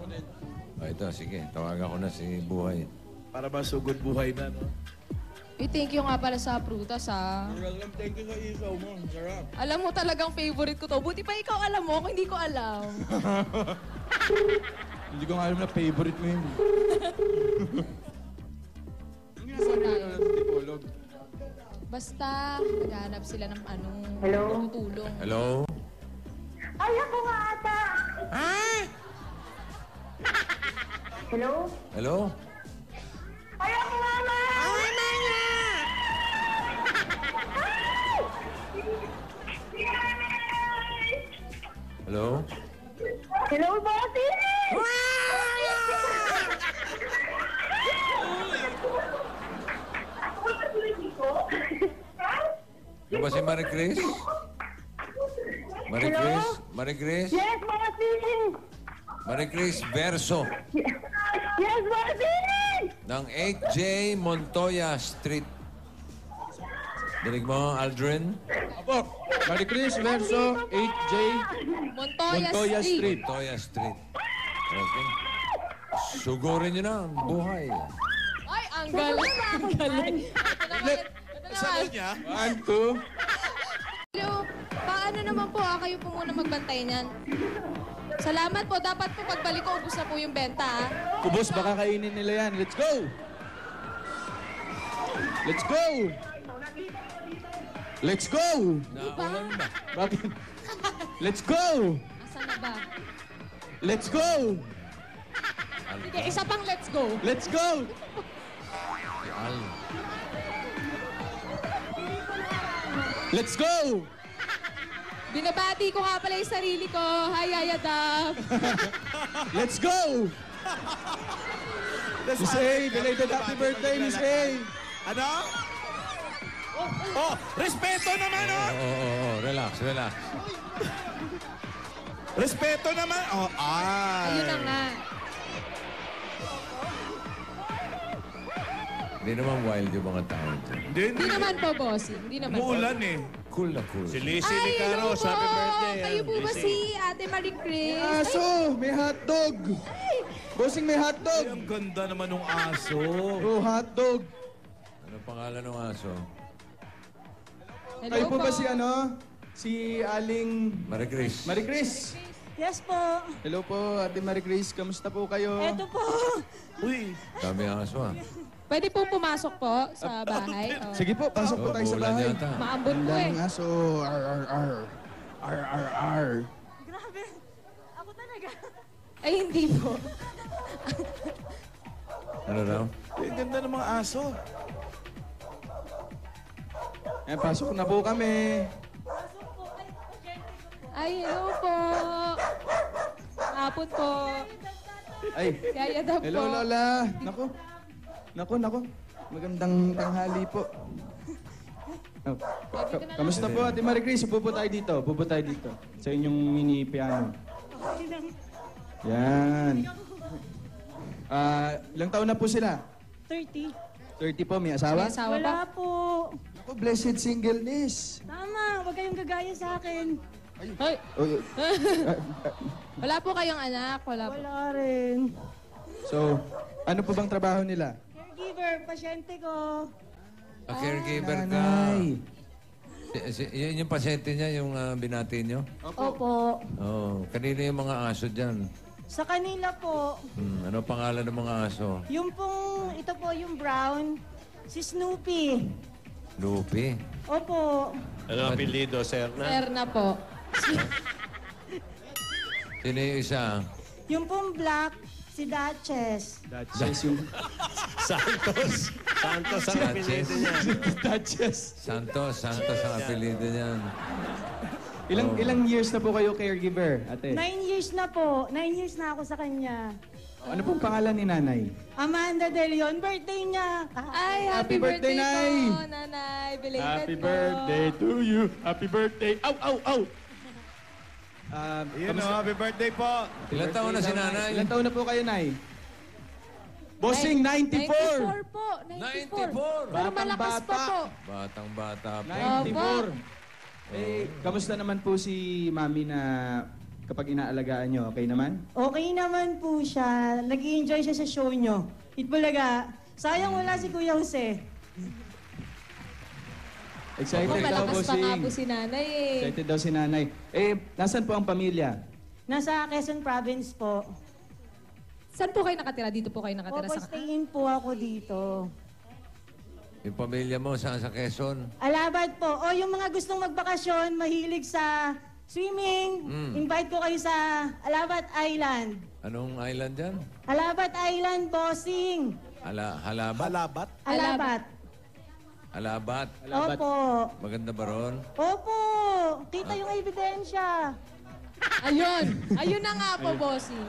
[SPEAKER 1] Ito, sige. Tawagan ko na si Buhay.
[SPEAKER 3] Para masugod buhay na, no?
[SPEAKER 4] Thank you nga pala sa prutas ha.
[SPEAKER 7] Thank you sa isaw mo. Sarap.
[SPEAKER 4] Alam mo talagang favorite ko to. Buti pa ikaw alam mo. Ako hindi ko alam.
[SPEAKER 7] Hindi ko nga alam na favorite mo yun. Ang ginagawa nila na sa tipolog.
[SPEAKER 4] Basta, naghahanap sila ng tutulong.
[SPEAKER 1] Hello?
[SPEAKER 9] Ay, ako nga ata. Hello?
[SPEAKER 1] Hello?
[SPEAKER 9] Ay, ako nga ma. Ay, mga.
[SPEAKER 1] Hello?
[SPEAKER 9] Hello, bossy.
[SPEAKER 1] Yung ba si Marie Chris? Marie Chris? Marie Chris?
[SPEAKER 9] Yes, bossy.
[SPEAKER 1] Marie Chris Verso
[SPEAKER 9] Yes, bossy.
[SPEAKER 1] ng 8J Montoya Street. Dinig mo, Aldrin?
[SPEAKER 7] Apo, Maricris Verso, 8J, Montoya Street.
[SPEAKER 1] Montoya Street. Okay. Sugurin nyo na ang buhay.
[SPEAKER 4] Ay, ang galing. Ang galing. Ito naman.
[SPEAKER 3] Sabi niya?
[SPEAKER 7] 1, 2.
[SPEAKER 4] Hello, paano naman po kayo po muna magbantay niyan? Salamat po. Dapat po pagbalik ko, ubus na po yung benta,
[SPEAKER 7] Kubos, baka kainin nila yan. Let's go! Let's go! Let's go!
[SPEAKER 1] Naulan ba?
[SPEAKER 7] Bakit? Let's go!
[SPEAKER 4] Asan na ba?
[SPEAKER 7] Let's go!
[SPEAKER 4] Sige, isa pang let's go.
[SPEAKER 7] Let's go!
[SPEAKER 1] Si Al.
[SPEAKER 7] Let's go!
[SPEAKER 4] Binabati ko nga pala yung sarili ko. Hi, Yaya Dab.
[SPEAKER 7] Let's go! Miss A, belated happy birthday, Miss A!
[SPEAKER 3] Ano? Oh, respeto naman, oh!
[SPEAKER 1] Oo. Relax.
[SPEAKER 3] Respeto naman. Oh, ay.
[SPEAKER 4] Ayun na nga.
[SPEAKER 1] Hindi naman wild yung mga tao dyan.
[SPEAKER 4] Hindi naman po, boss. Hindi naman po.
[SPEAKER 3] Umuulan eh.
[SPEAKER 1] Cool na cool.
[SPEAKER 2] Si Lizzie
[SPEAKER 4] Ay, hello
[SPEAKER 2] Licaros,
[SPEAKER 4] po.
[SPEAKER 2] happy birthday.
[SPEAKER 4] Kayo po ba
[SPEAKER 2] Lizzie.
[SPEAKER 4] si Ate Marie Chris?
[SPEAKER 7] Aso! May hotdog! Bossing, may hotdog!
[SPEAKER 3] Ay, ang ganda naman ng aso.
[SPEAKER 7] Oh, hotdog!
[SPEAKER 1] Ano pangalan ng aso?
[SPEAKER 4] Hello
[SPEAKER 7] Kayo po ba si ano? Si Aling
[SPEAKER 1] Maricris.
[SPEAKER 7] Maricris?
[SPEAKER 6] Yes po.
[SPEAKER 7] Hello po, Ate Maricris. Kamusta po kayo?
[SPEAKER 6] Eto po.
[SPEAKER 3] Uy.
[SPEAKER 1] Dami ang aso ah.
[SPEAKER 4] Pwede po pumasok po sa bahay. Oh.
[SPEAKER 7] Sige po, pasok po tayo sa
[SPEAKER 1] Uulan
[SPEAKER 7] bahay.
[SPEAKER 1] yata.
[SPEAKER 4] Maambon
[SPEAKER 7] Ang
[SPEAKER 4] po eh.
[SPEAKER 7] daming aso. Ar, ar, ar. Ar, ar, ar.
[SPEAKER 6] Grabe. Ako talaga.
[SPEAKER 4] Ay, hindi po.
[SPEAKER 1] Ano raw?
[SPEAKER 3] Ang ganda ng mga aso.
[SPEAKER 7] Eh, pasok na po kami.
[SPEAKER 4] Ay, hello po. Hapon po.
[SPEAKER 7] Ay,
[SPEAKER 4] Yaya Dab po.
[SPEAKER 7] hello Lola. Nako. Magandang tanghali po. Oh, kamusta po, Ate Maricris? Upo po tayo dito. Sa inyong mini piano. Yan. Ilang taon na po sila?
[SPEAKER 6] 30.
[SPEAKER 7] 30 po, may asawa?
[SPEAKER 4] May asawa
[SPEAKER 6] Wala
[SPEAKER 4] pa?
[SPEAKER 6] po.
[SPEAKER 7] Ako, blessed singleness.
[SPEAKER 6] Tama, huwag kayong gagaya sa akin.
[SPEAKER 4] Ay,
[SPEAKER 7] Oh,
[SPEAKER 4] wala po kayong anak. Wala po.
[SPEAKER 6] Wala rin.
[SPEAKER 7] so, ano po bang trabaho nila?
[SPEAKER 6] Caregiver, pasyente ko.
[SPEAKER 1] A caregiver ka.
[SPEAKER 7] Nanay.
[SPEAKER 1] Yun yung pasyente niya, yung binati niyo?
[SPEAKER 6] Opo.
[SPEAKER 1] Oo. Kanina yung mga aso dyan.
[SPEAKER 6] Sa kanila po,
[SPEAKER 1] Ano pangalan ng mga aso?
[SPEAKER 6] yung pong, ito po yung brown, si Snoopy.
[SPEAKER 1] Lupi.
[SPEAKER 6] Opo.
[SPEAKER 2] Ano ang apelido, Serna?
[SPEAKER 4] Serna po.
[SPEAKER 1] Sino yung isa?
[SPEAKER 6] Yung pong black, si Duchess.
[SPEAKER 7] Duchess yung...
[SPEAKER 2] Santos. Santos ang apelido niya.
[SPEAKER 7] Duchess.
[SPEAKER 1] Santos ang apelido niyan.
[SPEAKER 7] Ilang years na po kayo caregiver, ate?
[SPEAKER 6] 9 years na po. 9 years na ako sa kanya.
[SPEAKER 7] Ano pong pangalan ni nanay?
[SPEAKER 6] Amanda De Leon, birthday niya.
[SPEAKER 4] Ay, happy
[SPEAKER 7] Happy birthday,
[SPEAKER 4] birthday
[SPEAKER 7] Nay!
[SPEAKER 4] po, Nanay. Belated
[SPEAKER 7] Happy
[SPEAKER 4] po.
[SPEAKER 7] birthday to you. Happy birthday. Ow, ow, ow.
[SPEAKER 3] Yun o, happy birthday po.
[SPEAKER 1] Ilang taon na si nanay?
[SPEAKER 7] Ilang taon na po kayo, Nay? Bossing, 94.
[SPEAKER 4] 94 po.
[SPEAKER 1] 94.
[SPEAKER 4] 94. Pero malakas pa
[SPEAKER 7] Batang-bata.
[SPEAKER 4] po.
[SPEAKER 1] Batang-bata pa.
[SPEAKER 7] 94. Eh, kamusta naman po si Mami na kapag inaalagaan nyo? Okay naman?
[SPEAKER 6] Okay naman po siya. Nag-enjoy siya sa show nyo. Itbulaga. Sayang wala si Kuya Jose.
[SPEAKER 7] Excited
[SPEAKER 4] Ako,
[SPEAKER 7] daw,
[SPEAKER 4] malakas pa
[SPEAKER 7] Bossing.
[SPEAKER 4] nga po si Nanay eh.
[SPEAKER 7] Excited daw si nanay. Eh, nasan po ang pamilya?
[SPEAKER 6] Nasa Quezon Province po.
[SPEAKER 4] Saan po kayo nakatira? Dito po kayo nakatira
[SPEAKER 6] Opo,
[SPEAKER 4] sa...
[SPEAKER 6] stayin po ako dito.
[SPEAKER 1] Yung pamilya mo, saan sa Quezon?
[SPEAKER 6] Alabad po. O yung mga gustong magbakasyon, mahilig sa swimming, invite ko kayo sa Alabad Island.
[SPEAKER 1] Anong island dyan?
[SPEAKER 6] Alabad Island, bossing.
[SPEAKER 1] Halabat?
[SPEAKER 3] Halabat?
[SPEAKER 6] Alabat.
[SPEAKER 1] Halabat?
[SPEAKER 6] Opo.
[SPEAKER 1] Maganda ba ron?
[SPEAKER 6] Opo. Kita yung ebidensya.
[SPEAKER 4] Ayun. Ayun na nga po, bossing.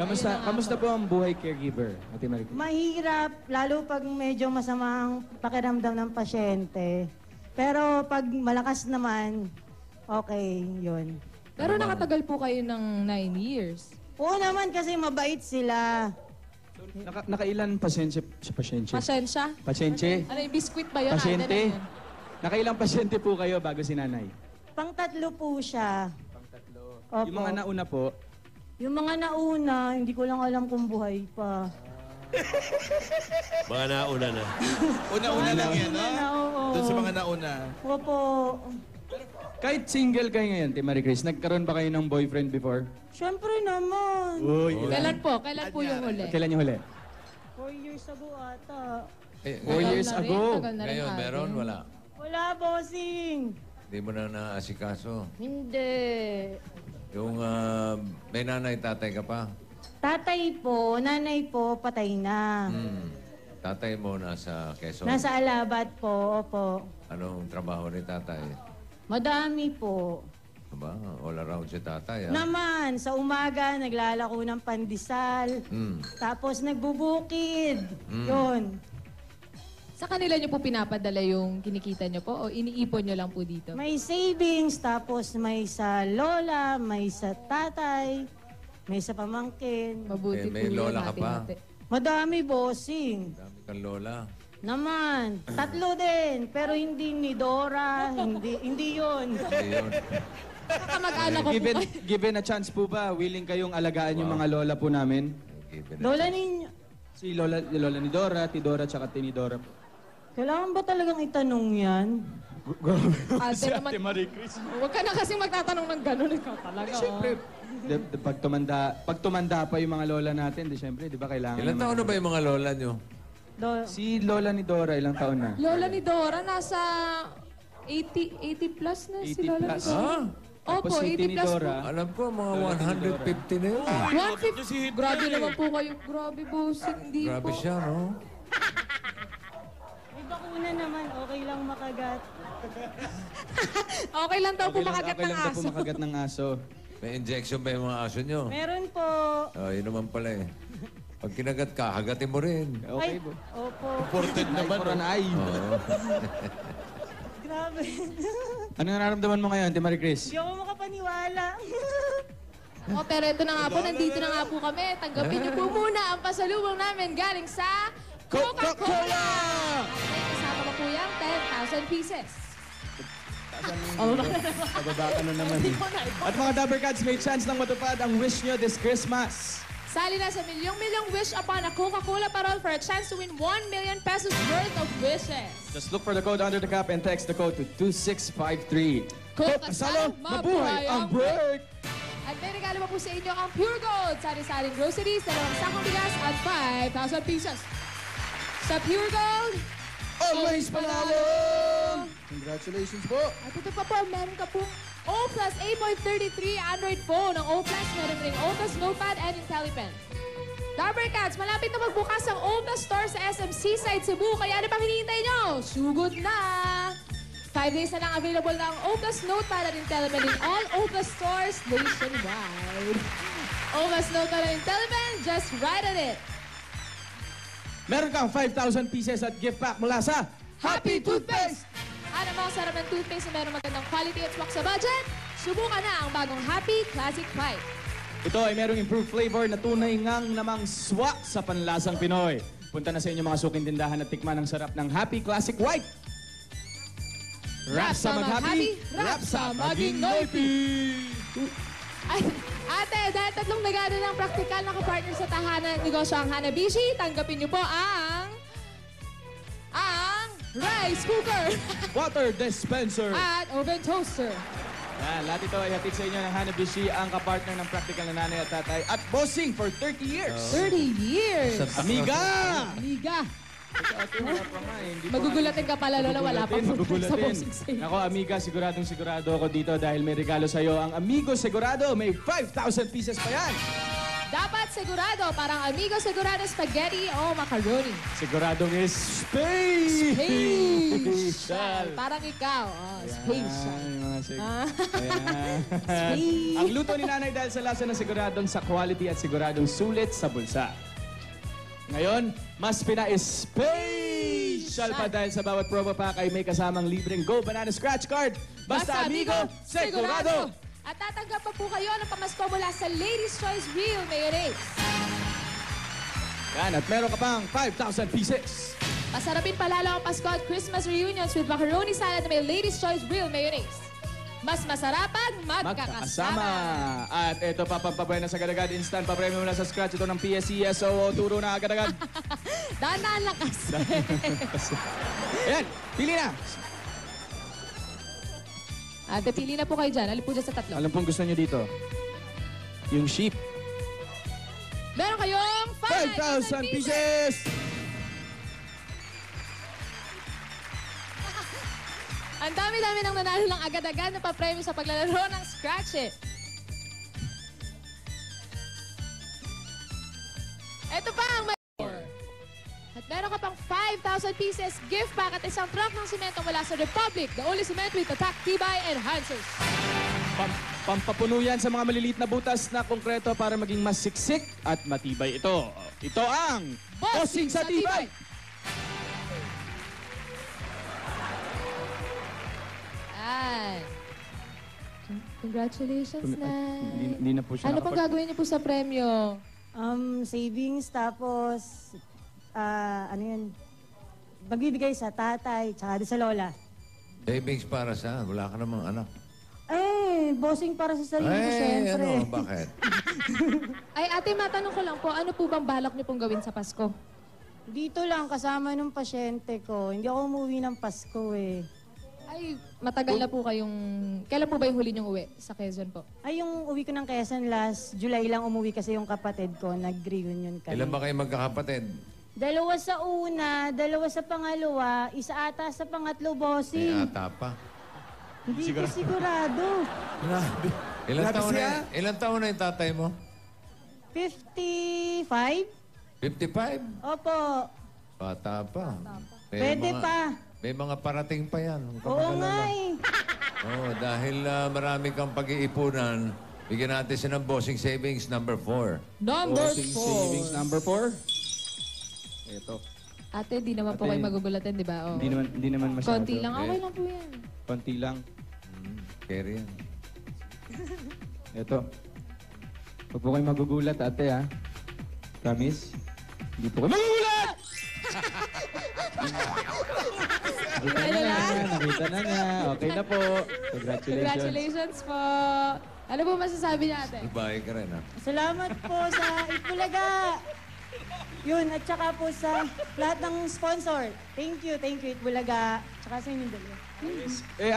[SPEAKER 7] Kamusta po ang buhay caregiver, Ate Maricris?
[SPEAKER 6] Mahirap, lalo pag medyo masamang pakiramdam ng pasyente. Pero pag malakas naman, okay, yun.
[SPEAKER 4] Pero nakatagal po kayo ng 9 years.
[SPEAKER 6] Oo naman kasi mabait sila.
[SPEAKER 7] Nakailan pasyente?
[SPEAKER 4] Pasensya?
[SPEAKER 7] Pasyente?
[SPEAKER 4] Ano yung biscuit ba yun?
[SPEAKER 7] Pasyente?
[SPEAKER 4] Ano yun?
[SPEAKER 7] Nakailang pasyente po kayo bago si nanay?
[SPEAKER 9] Pang-tatlo po siya.
[SPEAKER 7] Pang-tatlo.
[SPEAKER 9] Opo.
[SPEAKER 7] Yung mga nauna po,
[SPEAKER 9] Yung mga nauna, hindi ko lang alam kung buhay pa.
[SPEAKER 2] Mga nauna na.
[SPEAKER 3] Una-una lang yan, no?
[SPEAKER 9] Oo.
[SPEAKER 3] Doon sa mga nauna.
[SPEAKER 9] Opo.
[SPEAKER 7] kahit single kayo ngayon, Ate Marie Chris, nagkaroon ba kayo ng boyfriend before?
[SPEAKER 9] Siyempre naman.
[SPEAKER 7] Uy,
[SPEAKER 4] Kailan po? Kailan po yung huli?
[SPEAKER 7] Kailan yung huli?
[SPEAKER 9] 4 years ago ata.
[SPEAKER 7] 4 years ago.
[SPEAKER 1] Ngayon, meron? Wala.
[SPEAKER 9] Wala, bossing.
[SPEAKER 1] Hindi mo na naasikaso.
[SPEAKER 9] Hindi.
[SPEAKER 1] Yung may nanay, tatay ka pa.
[SPEAKER 9] Tatay po, nanay po, patay na.
[SPEAKER 1] Tatay mo nasa Quezon.
[SPEAKER 9] Nasa Alabat po, opo.
[SPEAKER 1] Anong trabaho ni tatay?
[SPEAKER 9] Madami po.
[SPEAKER 1] Aba, all around si tatay, ha?
[SPEAKER 9] Naman, sa umaga, naglalako ng pandesal. Tapos nagbubukid. Yun.
[SPEAKER 4] Sa kanila niyo po pinapadala yung kinikita niyo po o iniipon niyo lang po dito?
[SPEAKER 9] May savings, tapos may sa lola, may sa tatay, may sa pamangkin.
[SPEAKER 4] Mabuti
[SPEAKER 1] may
[SPEAKER 4] po
[SPEAKER 1] lola
[SPEAKER 4] yun,
[SPEAKER 1] ka pa?
[SPEAKER 4] ate.
[SPEAKER 9] Madami, bossing.
[SPEAKER 1] Dami kang lola.
[SPEAKER 9] Naman, 3 din. Pero hindi ni Dora, hindi yun.
[SPEAKER 1] Hindi yun.
[SPEAKER 4] Kamag-anak ko po
[SPEAKER 7] Given,
[SPEAKER 4] kayo.
[SPEAKER 7] given a chance po ba, willing kayong alagaan yung mga lola po namin?
[SPEAKER 1] Given
[SPEAKER 9] Lola ninyo.
[SPEAKER 7] Si lola ni Dora, Tidora, tsaka Tinidora po.
[SPEAKER 9] Kailangan ba talagang itanong yan?
[SPEAKER 4] Ate
[SPEAKER 7] Si
[SPEAKER 4] naman,
[SPEAKER 7] Ate Marie Chris.
[SPEAKER 4] huwag ka na kasing magtatanong ng gano'n. Ikaw talaga.
[SPEAKER 7] Siyempre, pag tumanda pa yung mga lola natin, siyempre, di ba kailangan
[SPEAKER 1] Ilan taon na ba yung mga lola nyo?
[SPEAKER 7] Si lola ni Dora, ilang taon na?
[SPEAKER 4] Lola ni Dora, nasa 80 plus na si
[SPEAKER 7] 80
[SPEAKER 4] Lola
[SPEAKER 7] plus.
[SPEAKER 4] ni Dora. Opo,
[SPEAKER 7] Tapos si
[SPEAKER 4] 80 plus po.
[SPEAKER 7] Tinidora,
[SPEAKER 1] Alam ko, mga 150 na yun.
[SPEAKER 4] 150. Grabe naman po kayo. Grabe, bossing. Hindi
[SPEAKER 1] Grabe
[SPEAKER 4] po.
[SPEAKER 1] siya, no?
[SPEAKER 9] May bakuna naman, okay lang makagat.
[SPEAKER 4] Okay lang daw po makagat
[SPEAKER 7] okay
[SPEAKER 4] ng
[SPEAKER 7] lang daw po
[SPEAKER 4] aso.
[SPEAKER 7] makagat ng aso.
[SPEAKER 1] May injection ba yung mga aso nyo?
[SPEAKER 9] Meron po.
[SPEAKER 1] Oh, yun naman pala eh. Pag kinagat ka, hagatin mo rin.
[SPEAKER 7] Okay po.
[SPEAKER 9] Opo.
[SPEAKER 3] Imported naman.
[SPEAKER 7] For an eye.
[SPEAKER 1] Oo.
[SPEAKER 9] Grabe.
[SPEAKER 7] Ano nararamdaman mo ngayon, Ate Marie Chris?
[SPEAKER 9] Hindi ako makapaniwala.
[SPEAKER 4] Oh, pero ito na nga po, nandito na nga po kami. Tanggapin niyo po muna ang pasalubong namin galing sa Coca-Cola! May kasama pa po yung 10,000 pieces.
[SPEAKER 7] Pababa ka na naman eh. At mga Dabber Cats, may chance lang matupad ang wish nyo this Christmas.
[SPEAKER 4] Sali na sa milyong-milyong wish upon a Coca-Cola parol for a chance to win 1 million pesos worth of wishes.
[SPEAKER 7] Just look for the code under the cap and text the code to 2653.
[SPEAKER 4] Coke
[SPEAKER 7] Kasalo, mabuhay ang break!
[SPEAKER 4] At may regalo pa po sa inyo ang Pure Gold, sari-saring groceries, 2 sakong bigas at 5,000 pieces. Sa Pure Gold,
[SPEAKER 7] Always panalo! Congratulations po!
[SPEAKER 4] at ito pa po, meron ka pong O Plus 8.33 Android phone. Ang O Plus, meron rin O Plus Notepad and IntelliPen. Dabber Cats, malapit na magbukas ang O Plus Store sa SM Seaside, Cebu. Kaya ano pang hinihintay nyo? Sugod na! 5 days na lang available na ang O Plus Notepad at IntelliPen in all O Plus stores nationwide. O Plus Notepad and IntelliPen, just right at it.
[SPEAKER 7] Meron kang 5,000 pieces at gift pack mula sa
[SPEAKER 4] Happy Toothpaste! Ano mga sarap ng toothpaste na meron magandang quality at swak sa budget? Subukan na ang bagong Happy Classic White.
[SPEAKER 7] Ito ay merong improved flavor na tunay ngang namang swak sa panlasang Pinoy. Punta na sa inyong mga suking tindahan at tikman ang sarap ng Happy Classic White. Rap sa mag-happy, rap sa maging noisy.
[SPEAKER 4] Ay, ate, dahil 3 nagano ng praktikal na kapartner sa tahanan at negosyo ang Hanabishi, tanggapin niyo po ang rice cooker
[SPEAKER 7] Water dispenser.
[SPEAKER 4] at oven toaster.
[SPEAKER 7] Yan, lahat ito ay hatid sa inyo ng Hanabishi, ang kapartner ng practical na nanay at tatay at bossing for 30 years.
[SPEAKER 4] 30 years!
[SPEAKER 7] Amiga!
[SPEAKER 4] Liga!
[SPEAKER 7] Ate, wala pa nga eh. Hindi pa-
[SPEAKER 4] Magugulatin ka pala, Lola. Wala pa po sa
[SPEAKER 7] Magugulatin.
[SPEAKER 4] bossing sa'yo.
[SPEAKER 7] Ako, amiga, sigurado ako dito dahil may regalo sa'yo. Ang Amigo Sigurado, may 5,000 pieces pa yan.
[SPEAKER 4] Dapat sigurado, parang Amigo Sigurado Spaghetti o Macaroni.
[SPEAKER 7] Siguradong is
[SPEAKER 4] Special! Parang ikaw. Oh, special.
[SPEAKER 7] Ayan, yung mga
[SPEAKER 4] Ah.
[SPEAKER 7] Ayan. Ang luto ni nanay dahil sa lasa ng siguradong sa quality at siguradong sulit sa bulsa. Ngayon, mas pina-special pa dahil sa bawat promo pack ay may kasamang libreng Go Banana Scratch Card. Basta Amigo, sigurado!
[SPEAKER 4] At tatanggap pa po kayo ng pamasko mula sa Ladies' Choice Real Mayonnaise.
[SPEAKER 7] Yan, at meron ka pang 5,000 pieces.
[SPEAKER 4] Masarapin palalo ang Pasko at Christmas reunions with macaroni salad na may Lady's Choice Real Mayonnaise. Mas masarap ang magkakasama.
[SPEAKER 7] At ito pa, pampabuhay na sa agad-agad. Instant papremyo mula sa scratch. Ito ng PSCSO. Turo na agad-agad.
[SPEAKER 4] Dahan-dahan lang kasi.
[SPEAKER 7] Ayan, pili na.
[SPEAKER 4] Ate, pili na po kayo dyan. Alin po dyan sa tatlo.
[SPEAKER 7] Alam pong gusto nyo dito? Yung sheep.
[SPEAKER 4] Meron kayong
[SPEAKER 7] 5,000 pieces!
[SPEAKER 4] Ang dami-dami nang nanalo ng agad-agad na papremyo sa paglalaro ng Scratch It. Ito pa ang at meron ka pang 5,000 pieces gift pack at isang truck ng simento mula sa Republic, the only cement with attack, tibay, enhancers.
[SPEAKER 7] Pampapuno yan sa mga maliliit na butas na konkreto para maging mas siksik at matibay ito. Ito ang Bossing sa Tibay!
[SPEAKER 4] Ay. Congratulations na.
[SPEAKER 7] Hindi na po siya
[SPEAKER 4] Ano pong gagawin niyo po sa premyo?
[SPEAKER 6] Savings, tapos, ano yun, magbibigay sa tatay, tsaka sa lola.
[SPEAKER 1] Savings para saan? Wala ka namang anak.
[SPEAKER 6] Bossing para sa sarili ko, syempre.
[SPEAKER 1] Ano? Bakit?
[SPEAKER 4] Ay, ate, matanong ko lang po, ano po bang balak niyo pong gawin sa Pasko?
[SPEAKER 6] Dito lang, kasama nung pasyente ko. Hindi ako umuwi ng Pasko eh.
[SPEAKER 4] Ay, matagal na po kayong... Kailan po ba yung huli niyong uwi sa Quezon po?
[SPEAKER 6] Ay, yung uwi ko ng Quezon last July lang umuwi kasi yung kapatid ko, nag-reunion kami.
[SPEAKER 1] Ilan ba kayo magkakapatid?
[SPEAKER 6] 2 sa una, 2 sa pangalawa, 1 ata sa pangatlo,
[SPEAKER 1] May
[SPEAKER 6] bossing.
[SPEAKER 1] ata pa.
[SPEAKER 6] Hindi ko sigurado.
[SPEAKER 3] Grabe.
[SPEAKER 1] Ilan taon na yung tatay mo?
[SPEAKER 6] 55?
[SPEAKER 1] 55?
[SPEAKER 6] Opo.
[SPEAKER 1] Bata pa.
[SPEAKER 6] Pwede pa.
[SPEAKER 1] May mga parating pa yan.
[SPEAKER 6] Oo nga eh.
[SPEAKER 1] Dahil marami kang pag-iipunan, bigyan natin siya ng bossing savings number 4.
[SPEAKER 7] Bossing savings number 4. Ito.
[SPEAKER 4] Ate, di naman po
[SPEAKER 7] Ate,
[SPEAKER 4] kayo magugulatan, di ba? Oh.
[SPEAKER 7] Hindi naman masyado.
[SPEAKER 4] Konti lang. Okay lang po yan.
[SPEAKER 7] Konti lang.
[SPEAKER 1] Carry yan.
[SPEAKER 7] Ito. Huwag po kayo magugulat, ate, ha? Promise? Hindi po kayo magugulat! Nakita na niya. Okay na po. Congratulations.
[SPEAKER 4] Congratulations po. Ano po masasabi niya, ate?
[SPEAKER 1] Goodbye ka rin, ha?
[SPEAKER 6] Salamat po sa Itbulaga. Yun, at saka po sa lahat ng sponsor. Thank you, Itbulaga. Tsaka sa inyong dalawa.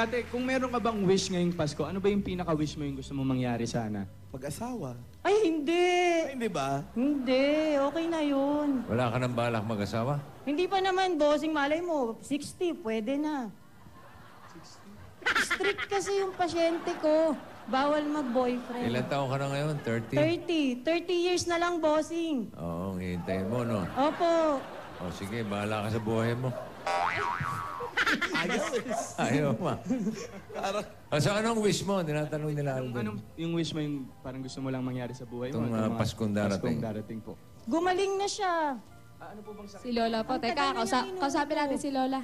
[SPEAKER 7] Ate, kung meron ka bang wish ngayong Pasko, ano ba yung pinaka-wish mo yung gusto mo mangyari sana?
[SPEAKER 3] Mag-asawa.
[SPEAKER 6] Ay, hindi.
[SPEAKER 3] Ay, hindi ba?
[SPEAKER 6] Hindi, okay na yun.
[SPEAKER 1] Wala ka ng balak mag-asawa?
[SPEAKER 6] Hindi pa naman, bossing, malay mo, 60, pwede na. 60? Strict kasi yung pasyente ko. Bawal mag-boyfriend.
[SPEAKER 1] Ilan taon ka na ngayon? 30?
[SPEAKER 6] 30. 30 years na lang, bossing.
[SPEAKER 1] Oo, hintayin mo, no?
[SPEAKER 6] Opo.
[SPEAKER 1] O sige, bahala ka sa buhay mo.
[SPEAKER 3] Ayos.
[SPEAKER 1] Ayaw ma. So anong wish mo? Tinatanong nila Alden.
[SPEAKER 7] Anong yung wish mo yung parang gusto mo lang mangyari sa buhay mo?
[SPEAKER 1] Itong
[SPEAKER 7] Mga
[SPEAKER 1] Paskong darating.
[SPEAKER 7] Paskong darating po.
[SPEAKER 6] Gumaling na siya.
[SPEAKER 7] Ano po bang sakit?
[SPEAKER 4] Si Lola po.
[SPEAKER 6] Ang
[SPEAKER 4] Teka,
[SPEAKER 6] tagal na niya
[SPEAKER 4] kausapin natin si Lola.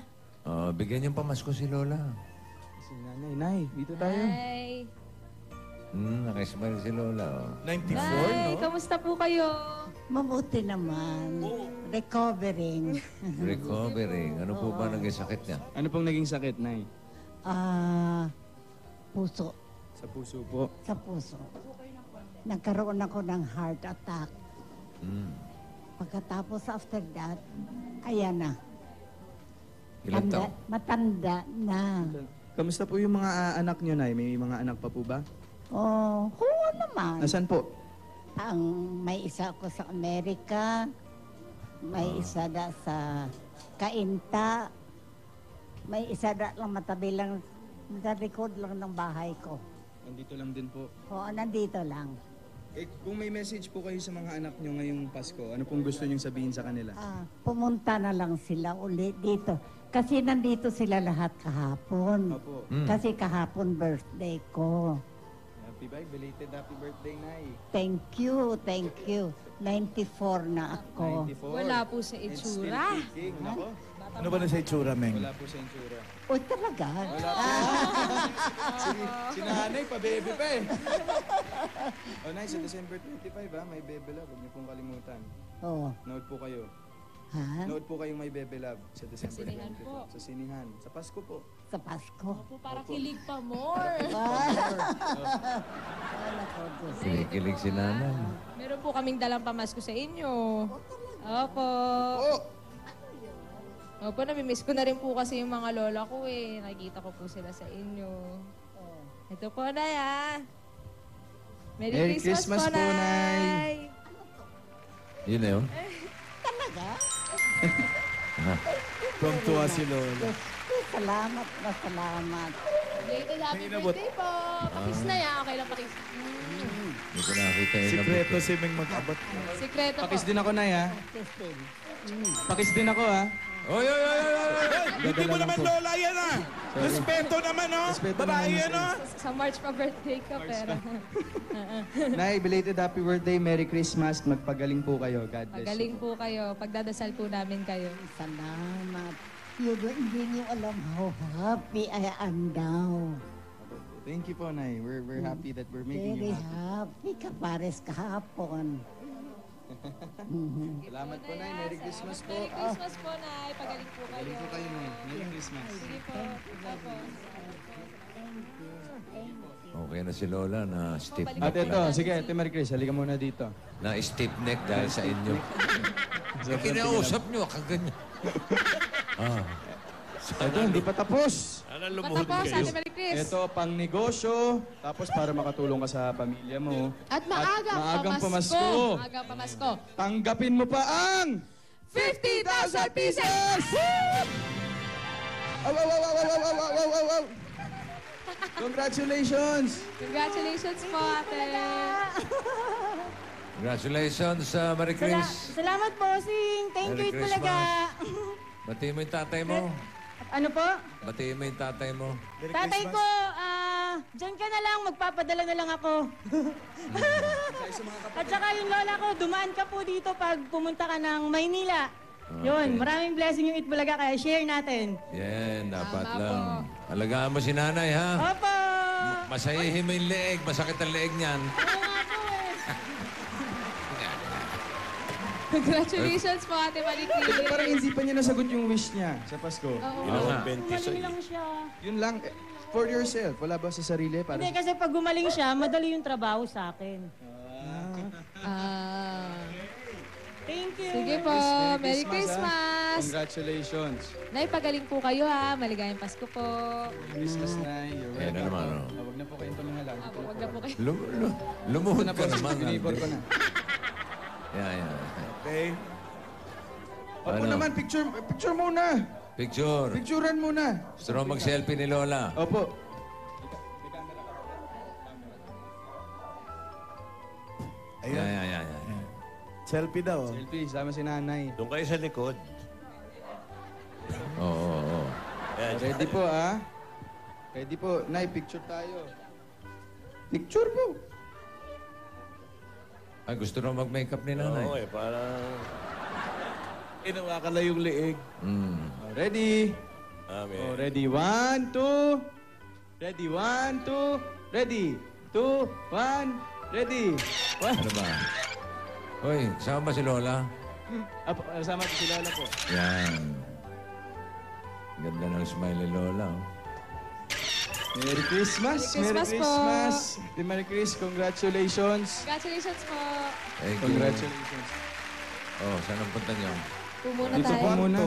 [SPEAKER 1] Bigyan yung pamasko si Lola.
[SPEAKER 7] Si nanay, nay, dito tayo.
[SPEAKER 4] Hi.
[SPEAKER 1] Nakismile si Lola. Oh.
[SPEAKER 3] 94,
[SPEAKER 4] Hi,
[SPEAKER 3] no?
[SPEAKER 4] kamusta po kayo?
[SPEAKER 11] Mabuti naman. Recovering.
[SPEAKER 1] Recovering. Ano po ba naging sakit niya?
[SPEAKER 7] Ano pong naging sakit, nay?
[SPEAKER 11] Puso.
[SPEAKER 7] Sa puso po.
[SPEAKER 11] Sa puso. Nagkaroon ako ng heart attack. Pagkatapos after that, ayan na.
[SPEAKER 1] Ilan taon?
[SPEAKER 11] Matanda na.
[SPEAKER 7] Kamusta po yung mga anak nyo, nay? May mga anak pa po ba?
[SPEAKER 11] Oo naman.
[SPEAKER 7] Nasaan po?
[SPEAKER 11] May isa ako sa Amerika, may isa na sa Cainta, may isa na lang matabi lang, na-record lang ng bahay ko.
[SPEAKER 7] Nandito lang din po.
[SPEAKER 11] Oo, nandito lang.
[SPEAKER 7] Kung may message po kayo sa mga anak nyo ngayong Pasko, ano pong gusto nyong sabihin sa kanila?
[SPEAKER 11] Pumunta na lang sila ulit dito. Kasi nandito sila lahat kahapon.
[SPEAKER 7] Opo.
[SPEAKER 11] Kasi kahapon birthday ko.
[SPEAKER 7] Belated happy birthday, nay.
[SPEAKER 11] Thank you, thank you. 94 na ako.
[SPEAKER 7] 94.
[SPEAKER 4] Wala po sa itsura.
[SPEAKER 7] Nako.
[SPEAKER 3] Ano ba na sa itsura, Meng?
[SPEAKER 7] Wala po sa insura.
[SPEAKER 11] Uy, talaga?
[SPEAKER 7] Wala po. si nanay, pa-baby pa eh. Nay, sa December 25 may bebe love. Huwag niyo pong kalimutan.
[SPEAKER 11] Oo.
[SPEAKER 7] Nood po kayo.
[SPEAKER 11] Ha?
[SPEAKER 7] Nood po kayong may Bebe Love sa December
[SPEAKER 4] sinihan
[SPEAKER 7] 20
[SPEAKER 4] po.
[SPEAKER 7] Sa sinihan. Sa Pasko po.
[SPEAKER 11] Sa Pasko.
[SPEAKER 4] Opo, para kilig pa more.
[SPEAKER 1] Kinikilig si nanay.
[SPEAKER 4] Meron po kaming dalang pamasko sa inyo. Opo. Opo, namimiss ko na rin po kasi yung mga lola ko eh. Nakikita ko po sila sa inyo. Ito po, Nay, ah. Merry Christmas po, Nay.
[SPEAKER 1] Yun na yun.
[SPEAKER 11] Talaga?
[SPEAKER 7] Tuwang-tuwa si Lola.
[SPEAKER 11] Salamat na salamat.
[SPEAKER 4] Belated happy birthday po. Pakis na yan. Okay lang pakis.
[SPEAKER 1] Hindi ko nakita yun.
[SPEAKER 3] Sikreto si Ming mag-abot.
[SPEAKER 4] Sikreto po.
[SPEAKER 7] Pakis din ako, Nay, ha?
[SPEAKER 11] Christine.
[SPEAKER 7] Pakis din ako, ha?
[SPEAKER 1] Oy, oy, oy, oy, oy!
[SPEAKER 3] Hindi mo naman lola yan ah. Respeto naman oh.
[SPEAKER 7] Respeto
[SPEAKER 3] Babae
[SPEAKER 7] naman,
[SPEAKER 3] yan oh.
[SPEAKER 4] Sa March pa birthday ka, pero...
[SPEAKER 7] Nay, belated happy birthday. Merry Christmas. Magpagaling po kayo. God bless
[SPEAKER 4] Magaling
[SPEAKER 7] you.
[SPEAKER 4] po kayo. Pagdadasal po namin kayo.
[SPEAKER 11] Salamat. Hindi niyo alam how happy I am now.
[SPEAKER 7] Thank you po, Nay. We're happy that we're making
[SPEAKER 11] Very
[SPEAKER 7] you happy.
[SPEAKER 11] happy ka pares kahapon.
[SPEAKER 7] Salamat po, Nay. Merry Christmas po.
[SPEAKER 4] Merry Christmas po, Nay. Pagaling po kayo.
[SPEAKER 7] Galing po kayo, Nay. Merry Christmas.
[SPEAKER 4] Sige po. Opo.
[SPEAKER 1] Okay na si Lola na stiff
[SPEAKER 7] At
[SPEAKER 1] neck
[SPEAKER 7] ito,
[SPEAKER 1] lang.
[SPEAKER 7] sige, Ate Marie Chris, halika muna dito.
[SPEAKER 1] Na stiff neck dahil sa inyo. Eh, kinausap nyo, kaganyan.
[SPEAKER 7] Ito, hindi pa tapos.
[SPEAKER 2] Sana lumuhod
[SPEAKER 4] Matapos,
[SPEAKER 2] kayo.
[SPEAKER 4] Ate Marie Chris.
[SPEAKER 7] Ito, pang negosyo, tapos para makatulong ka sa pamilya mo.
[SPEAKER 4] At maagang
[SPEAKER 7] pamasko.
[SPEAKER 4] Maagang pamasko.
[SPEAKER 7] Tanggapin mo pa ang
[SPEAKER 4] 50,000 pieces!
[SPEAKER 7] Aw, aw, aw, aw, aw, aw, aw, aw, aw, aw. Congratulations!
[SPEAKER 4] Congratulations po, Ate.
[SPEAKER 1] Congratulations, Marie Chris.
[SPEAKER 9] Salamat, bossing. Thank
[SPEAKER 1] Merry
[SPEAKER 9] you talaga.
[SPEAKER 1] Batiin mo yung tatay mo.
[SPEAKER 9] Ano po?
[SPEAKER 1] Batiin mo yung tatay mo.
[SPEAKER 9] Tatay ko, dyan ka na lang, magpapadala na lang ako. At saka yung lola ko, dumaan ka po dito pag pumunta ka ng Maynila. Yun, maraming blessing yung Itbulaga, kaya share natin.
[SPEAKER 1] Yan, dapat
[SPEAKER 4] Tama
[SPEAKER 1] lang.
[SPEAKER 4] po.
[SPEAKER 1] Alagaan mo si nanay, ha?
[SPEAKER 9] Opo!
[SPEAKER 1] Masahihin mo yung leeg. Masakit ang leeg niyan.
[SPEAKER 9] Oo nga po eh.
[SPEAKER 4] Congratulations po, Ate Marie Chris.
[SPEAKER 7] Parang hindi pa niya nasagot yung wish niya sa Pasko.
[SPEAKER 2] Ginawang
[SPEAKER 9] Gumaling
[SPEAKER 2] 26.
[SPEAKER 9] lang siya.
[SPEAKER 7] Yun lang, for yourself. Wala ba sa sarili? Para
[SPEAKER 9] Hindi, kasi pag gumaling siya, madali yung trabaho sa akin. Thank you.
[SPEAKER 4] Sige po. Merry Christmas.
[SPEAKER 7] Congratulations.
[SPEAKER 4] Nay, pagaling po kayo, ha. Maligayang Pasko po.
[SPEAKER 7] Christmas na. You're
[SPEAKER 1] Ayan na naman, oh.
[SPEAKER 7] Huwag na po kayong tumingalang.
[SPEAKER 4] Huwag na po kayo.
[SPEAKER 1] Lumuhod
[SPEAKER 7] na
[SPEAKER 1] ka
[SPEAKER 7] po.
[SPEAKER 1] naman.
[SPEAKER 7] Binibor ko na.
[SPEAKER 1] Yan.
[SPEAKER 3] Okay.
[SPEAKER 7] Opo
[SPEAKER 1] Ano?
[SPEAKER 7] naman, picture muna.
[SPEAKER 1] Picture.
[SPEAKER 7] Picturean muna.
[SPEAKER 1] Gusto mo mag-selfie ni Lola?
[SPEAKER 7] Opo.
[SPEAKER 1] Yan.
[SPEAKER 3] Selfie daw.
[SPEAKER 7] Selfie, sama si nanay.
[SPEAKER 2] Doon kayo sa likod.
[SPEAKER 1] Oo.
[SPEAKER 2] Ayan.
[SPEAKER 7] Ready po, ah? Ready po. Nay, picture tayo. Picture po.
[SPEAKER 1] Ay, gusto rin mag-makeup ni nanay.
[SPEAKER 2] Oo eh, parang...
[SPEAKER 3] Ginawa ka na yung liig.
[SPEAKER 1] Mm.
[SPEAKER 7] Ready?
[SPEAKER 2] Amen.
[SPEAKER 7] Oh, ready. 1, 2. Ready. 1, 2. Ready. 2, 1. Ready.
[SPEAKER 1] Ano ba? Hoy, kasama ba si Lola?
[SPEAKER 7] Apo, sama si Lola po.
[SPEAKER 1] Yan. Ganda ng smile ni Lola. Oh.
[SPEAKER 7] Merry Christmas.
[SPEAKER 4] Merry Christmas po.
[SPEAKER 7] Ate Marie Chris, congratulations.
[SPEAKER 4] Congratulations po.
[SPEAKER 1] Thank you.
[SPEAKER 7] Congratulations.
[SPEAKER 1] Oh, saan ang punta niyo?
[SPEAKER 4] Po muna
[SPEAKER 7] Dito
[SPEAKER 4] tayo.
[SPEAKER 7] po muna.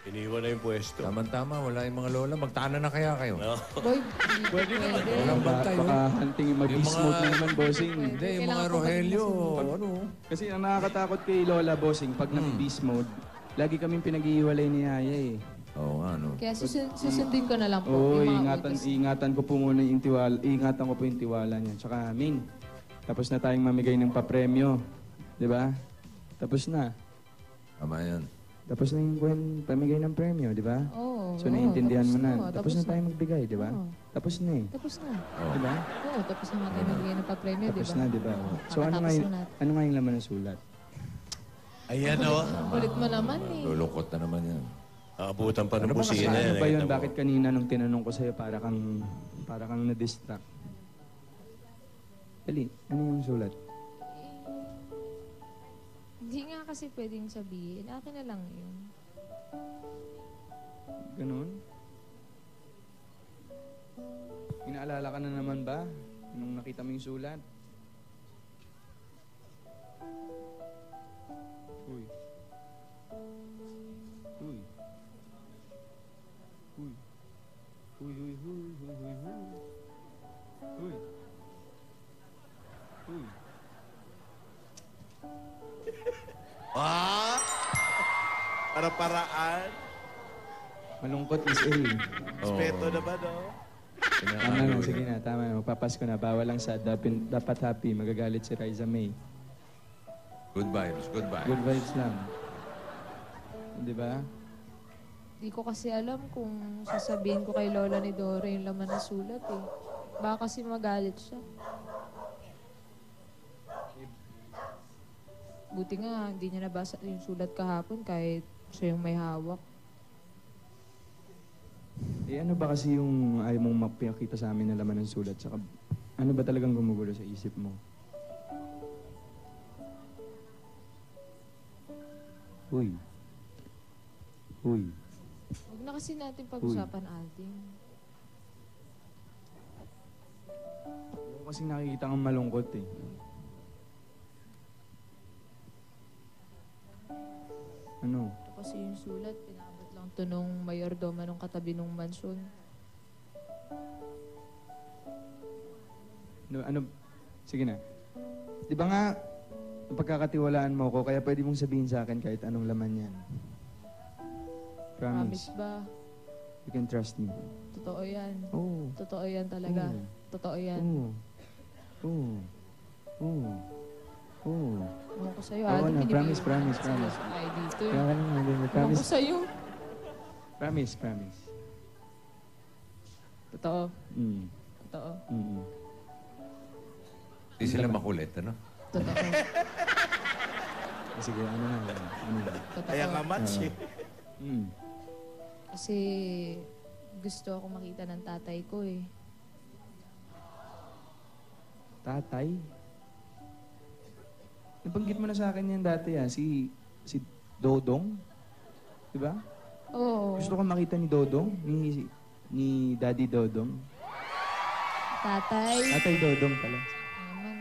[SPEAKER 2] Iniwan na yung pwesto.
[SPEAKER 1] Tama-tama, wala yung mga Lola. Magtana na kaya kayo?
[SPEAKER 2] No?
[SPEAKER 4] Boy, pwede naman.
[SPEAKER 1] Walang bantay.
[SPEAKER 7] Baka hunting mag-smoke
[SPEAKER 1] Yung mga-
[SPEAKER 7] na naman, bossing.
[SPEAKER 1] Hindi, yung mga
[SPEAKER 4] Kailangan po
[SPEAKER 1] Rogelio.
[SPEAKER 4] maging
[SPEAKER 1] Ano?
[SPEAKER 7] Kasi ang nakakatakot kay Lola, bossing, pag nag-beast mode, lagi kaming pinag-iiwalay ni Yaya eh.
[SPEAKER 1] Oo, ano?
[SPEAKER 4] Kaya susundin ko na lang po.
[SPEAKER 7] Oo,
[SPEAKER 4] yung mga utos.
[SPEAKER 7] ingatan ko po muna yung tiwala, ingatan ko po yung tiwala niya. Tsaka, Ming, tapos na tayong mamigay ng papremyo. Di ba? Tapos na.
[SPEAKER 1] Tama yan.
[SPEAKER 7] Tapos na yung pamigay ng premyo, di ba?
[SPEAKER 4] Oo.
[SPEAKER 7] So, naiintindihan mo na.
[SPEAKER 4] oo,
[SPEAKER 7] Tapos na tayo magbigay, di ba?
[SPEAKER 4] Oo.
[SPEAKER 7] Tapos na eh.
[SPEAKER 4] Tapos na.
[SPEAKER 7] Di ba?
[SPEAKER 4] Oo, tapos na nga tayo magbigay ng papremyo, di
[SPEAKER 7] Tapos
[SPEAKER 4] ba?
[SPEAKER 7] na, di ba? So, ano nga,
[SPEAKER 4] Kakatapos na natin.
[SPEAKER 7] ano nga yung laman ng sulat?
[SPEAKER 2] Ayan o.
[SPEAKER 4] Kulit mo naman eh.
[SPEAKER 1] Lulukot na naman yan.
[SPEAKER 2] Nakabutan pa ng
[SPEAKER 7] Ano ba,
[SPEAKER 2] busina yan.
[SPEAKER 7] ano ba yun?
[SPEAKER 2] nakita mo.
[SPEAKER 7] Bakit kanina nung tinanong ko sa'yo para kang na-distract? Dali, ano yung sulat?
[SPEAKER 4] Hindi nga kasi pwedeng sabihin. Akin na lang yun.
[SPEAKER 7] Ganun? Inaalala ka na naman ba nung nakita mo yung sulat? Uy. Uy. Uy. Uy, uy, uy, uy, uy, uy. Uy. Uy.
[SPEAKER 3] Ah! Para-paraan.
[SPEAKER 7] Malungkot is ill.
[SPEAKER 3] Respeto naman, no?
[SPEAKER 7] Tama na, sige na, tama na. Magpapasko na. Bawal lang sad. Dapat happy. Magagalit si Riza May.
[SPEAKER 1] Good vibes, good vibes.
[SPEAKER 7] Good vibes lang. Di ba?
[SPEAKER 4] Di ko kasi alam kung sasabihin ko kay Lola ni Dora yung laman ng sulat eh. Baka kasi magalit siya. Buti nga, hindi niya nabasa yung sulat kahapon kahit siya yung may hawak.
[SPEAKER 7] Eh ano ba kasi yung ayaw mong mapakita sa amin na laman ng sulat? Saka ano ba talagang gumugulo sa isip mo? Uy. Uy.
[SPEAKER 4] Huwag na kasi natin pag-usapan, Aldin.
[SPEAKER 7] Ako kasi nakikita kang malungkot eh. Ano?
[SPEAKER 4] Ito kasi yung sulat, pinabot lang to nung mayordoma nung katabi nung mansyon.
[SPEAKER 7] Ano? Sige na. Di ba nga, pagkakatiwalaan mo ko, kaya pwede mong sabihin sa akin kahit anong laman yan.
[SPEAKER 4] Promise ba?
[SPEAKER 7] You can trust me.
[SPEAKER 4] Totoo yan.
[SPEAKER 7] Oo.
[SPEAKER 4] Totoo yan talaga.
[SPEAKER 7] Oo.
[SPEAKER 4] Totoo yan.
[SPEAKER 7] Oo. Oo. Oo. Oo.
[SPEAKER 4] Ewan ko sa'yo,
[SPEAKER 7] Oo
[SPEAKER 4] Aldin.
[SPEAKER 7] na,
[SPEAKER 4] hindi
[SPEAKER 7] promise,
[SPEAKER 4] mo-
[SPEAKER 7] promise,
[SPEAKER 4] Sige,
[SPEAKER 7] promise.
[SPEAKER 4] ay, dito eh.
[SPEAKER 7] Kaya ka naman, hindi mo
[SPEAKER 4] Ewan ko
[SPEAKER 7] promise.
[SPEAKER 4] sa'yo.
[SPEAKER 7] Promise, promise.
[SPEAKER 4] Totoo.
[SPEAKER 7] Mm.
[SPEAKER 4] Totoo.
[SPEAKER 7] Mm.
[SPEAKER 1] Hindi sila makulit, ano?
[SPEAKER 4] Totoo.
[SPEAKER 7] Sige, ano na yan? Ano na?
[SPEAKER 4] Totoo.
[SPEAKER 3] Kaya nga match eh.
[SPEAKER 7] Mm.
[SPEAKER 4] Kasi gusto ako makita ng tatay ko eh.
[SPEAKER 7] Tatay? Nabanggit mo na sa akin yan dati si Dodong. Di ba?
[SPEAKER 4] Oo.
[SPEAKER 7] Gusto ko makita ni Dodong, ni Daddy Dodong.
[SPEAKER 4] Tatay.
[SPEAKER 7] Tatay Dodong pala.
[SPEAKER 4] Naman,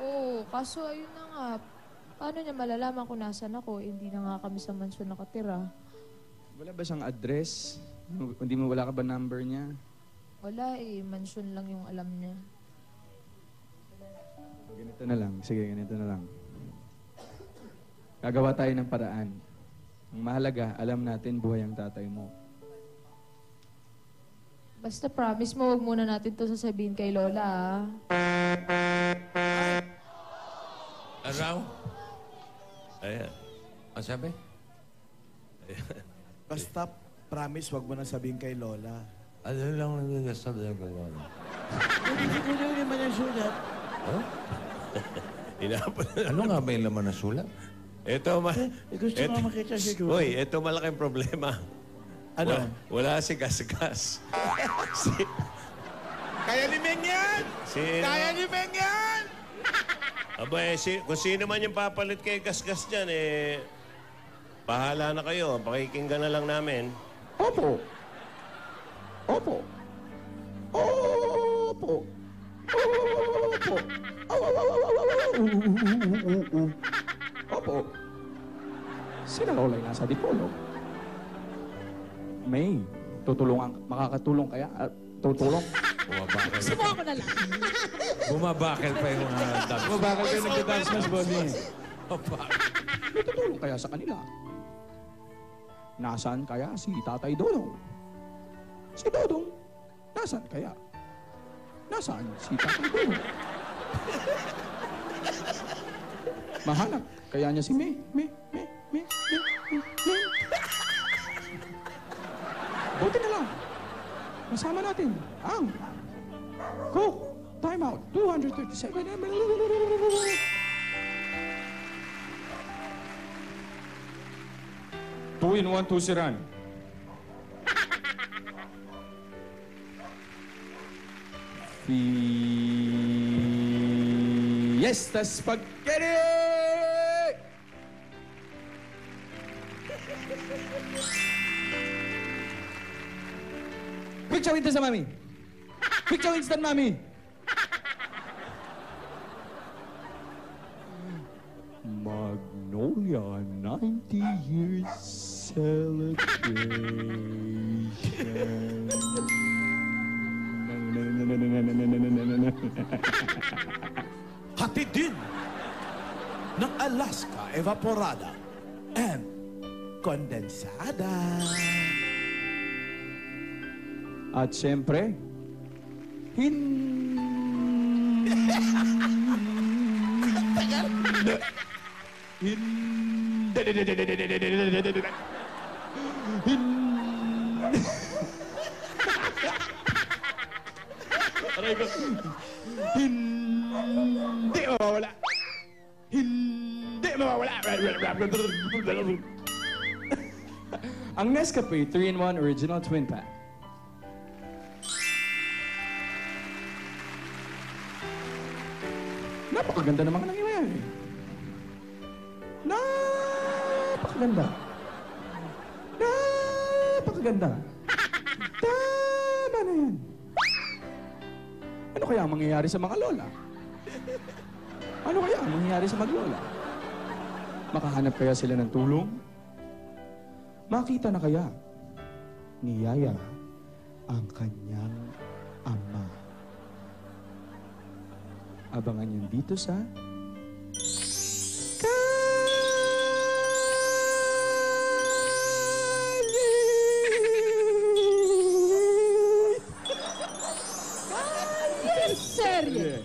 [SPEAKER 4] oh. Oo, kaso ayun na nga. Paano niya malalaman kung nasan ako? Hindi na nga kami sa mansyon nakatira.
[SPEAKER 7] Wala ba siyang address? Wala ka ba number niya?
[SPEAKER 4] Wala eh. Mansyon lang yung alam niya.
[SPEAKER 7] Ganito na lang. Sige, ganito na lang. Gagawa tayo ng paraan. Ang mahalaga, alam natin buhay ang tatay mo.
[SPEAKER 4] Basta promise mo, huwag muna natin to sasabihin kay Lola, ah.
[SPEAKER 1] Araw?
[SPEAKER 2] Ayan.
[SPEAKER 1] Ang sabi?
[SPEAKER 3] Basta promise, wag mo na sabihin kay Lola.
[SPEAKER 1] Ano lang nagasabi ng gano'n?
[SPEAKER 3] Hindi ko na naman ang sulat.
[SPEAKER 1] Huh?
[SPEAKER 2] Inapon.
[SPEAKER 1] Ano nga ba yung laman ng sulat?
[SPEAKER 2] Ito,
[SPEAKER 3] Gusto ko makita si Dulo.
[SPEAKER 2] Uy, ito malaking problema.
[SPEAKER 3] Ano?
[SPEAKER 2] Wala si Gasgas.
[SPEAKER 3] Kaya ni Meng yan!
[SPEAKER 2] Si...
[SPEAKER 3] Kaya ni Meng yan!
[SPEAKER 2] Aba, kung sino man yung papalit kay Gasgas dyan, bahala na kayo. Pakikinggan na lang namin.
[SPEAKER 7] Opo. Opo. Opo. Opo. Opo. Sina Lola'y nasa Dipolo. May, makakatulong kaya? Tutulong?
[SPEAKER 1] Bumabakal.
[SPEAKER 4] Gusto mo ako na lang.
[SPEAKER 1] Bumabakal pa yung dance.
[SPEAKER 7] Mabakal kayo nagka-dance mas, Bonnie.
[SPEAKER 1] Bumabakal.
[SPEAKER 7] May tutulong kaya sa kanila? Nasaan kaya si Tatay Dodong? Si Dodong, nasaan kaya? Nasaan si Tatay Dodong? Mahanap kaya niya si May. Buti na lang. Masama natin ang Coke Timeout 237. 2-in-1 tusiran. Fiesta Spaghetti! Quick chow instant, mami. Quick chow instant, mami. Magnolia 90 years celebration.
[SPEAKER 3] Hatid din ng Alaska Evaporada and Kondensada.
[SPEAKER 7] At siyempre, hindi mawawala. Hindi mawawala. Ang Nescafe 3-in-1 Original Twin Pack. Napakaganda ng mga nangyayari. Napakaganda. Napakaganda. Tama na yan. Ano kaya ang mangyayari sa mga lola? Ano kaya ang mangyayari sa maglola? Makahanap kaya sila ng tulong? Makita na kaya ni Yaya ang kanyang ama? Abangan niyo dito sa
[SPEAKER 6] Serye.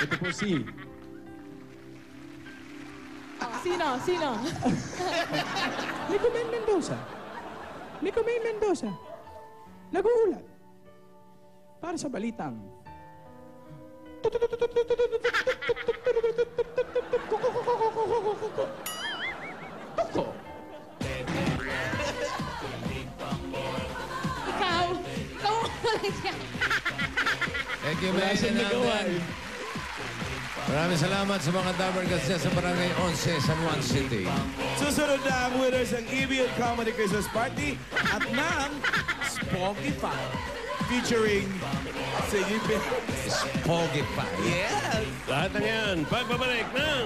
[SPEAKER 7] Ito po si
[SPEAKER 6] Sino?
[SPEAKER 7] Nico Main Mendoza. Nico Main Mendoza. Nag-uulat para sa balitang
[SPEAKER 6] Ikaw yan.
[SPEAKER 1] Thank you, Main. Maraming salamat sa mga Dabarkats dyan sa Barangay 11, San Juan City.
[SPEAKER 3] Susunod na ang winners ng EBL Comedy Christmas Party at ng Spogify featuring Sige
[SPEAKER 1] Spogify.
[SPEAKER 3] Yes!
[SPEAKER 2] Lahat ng yan, pagbabalik ng...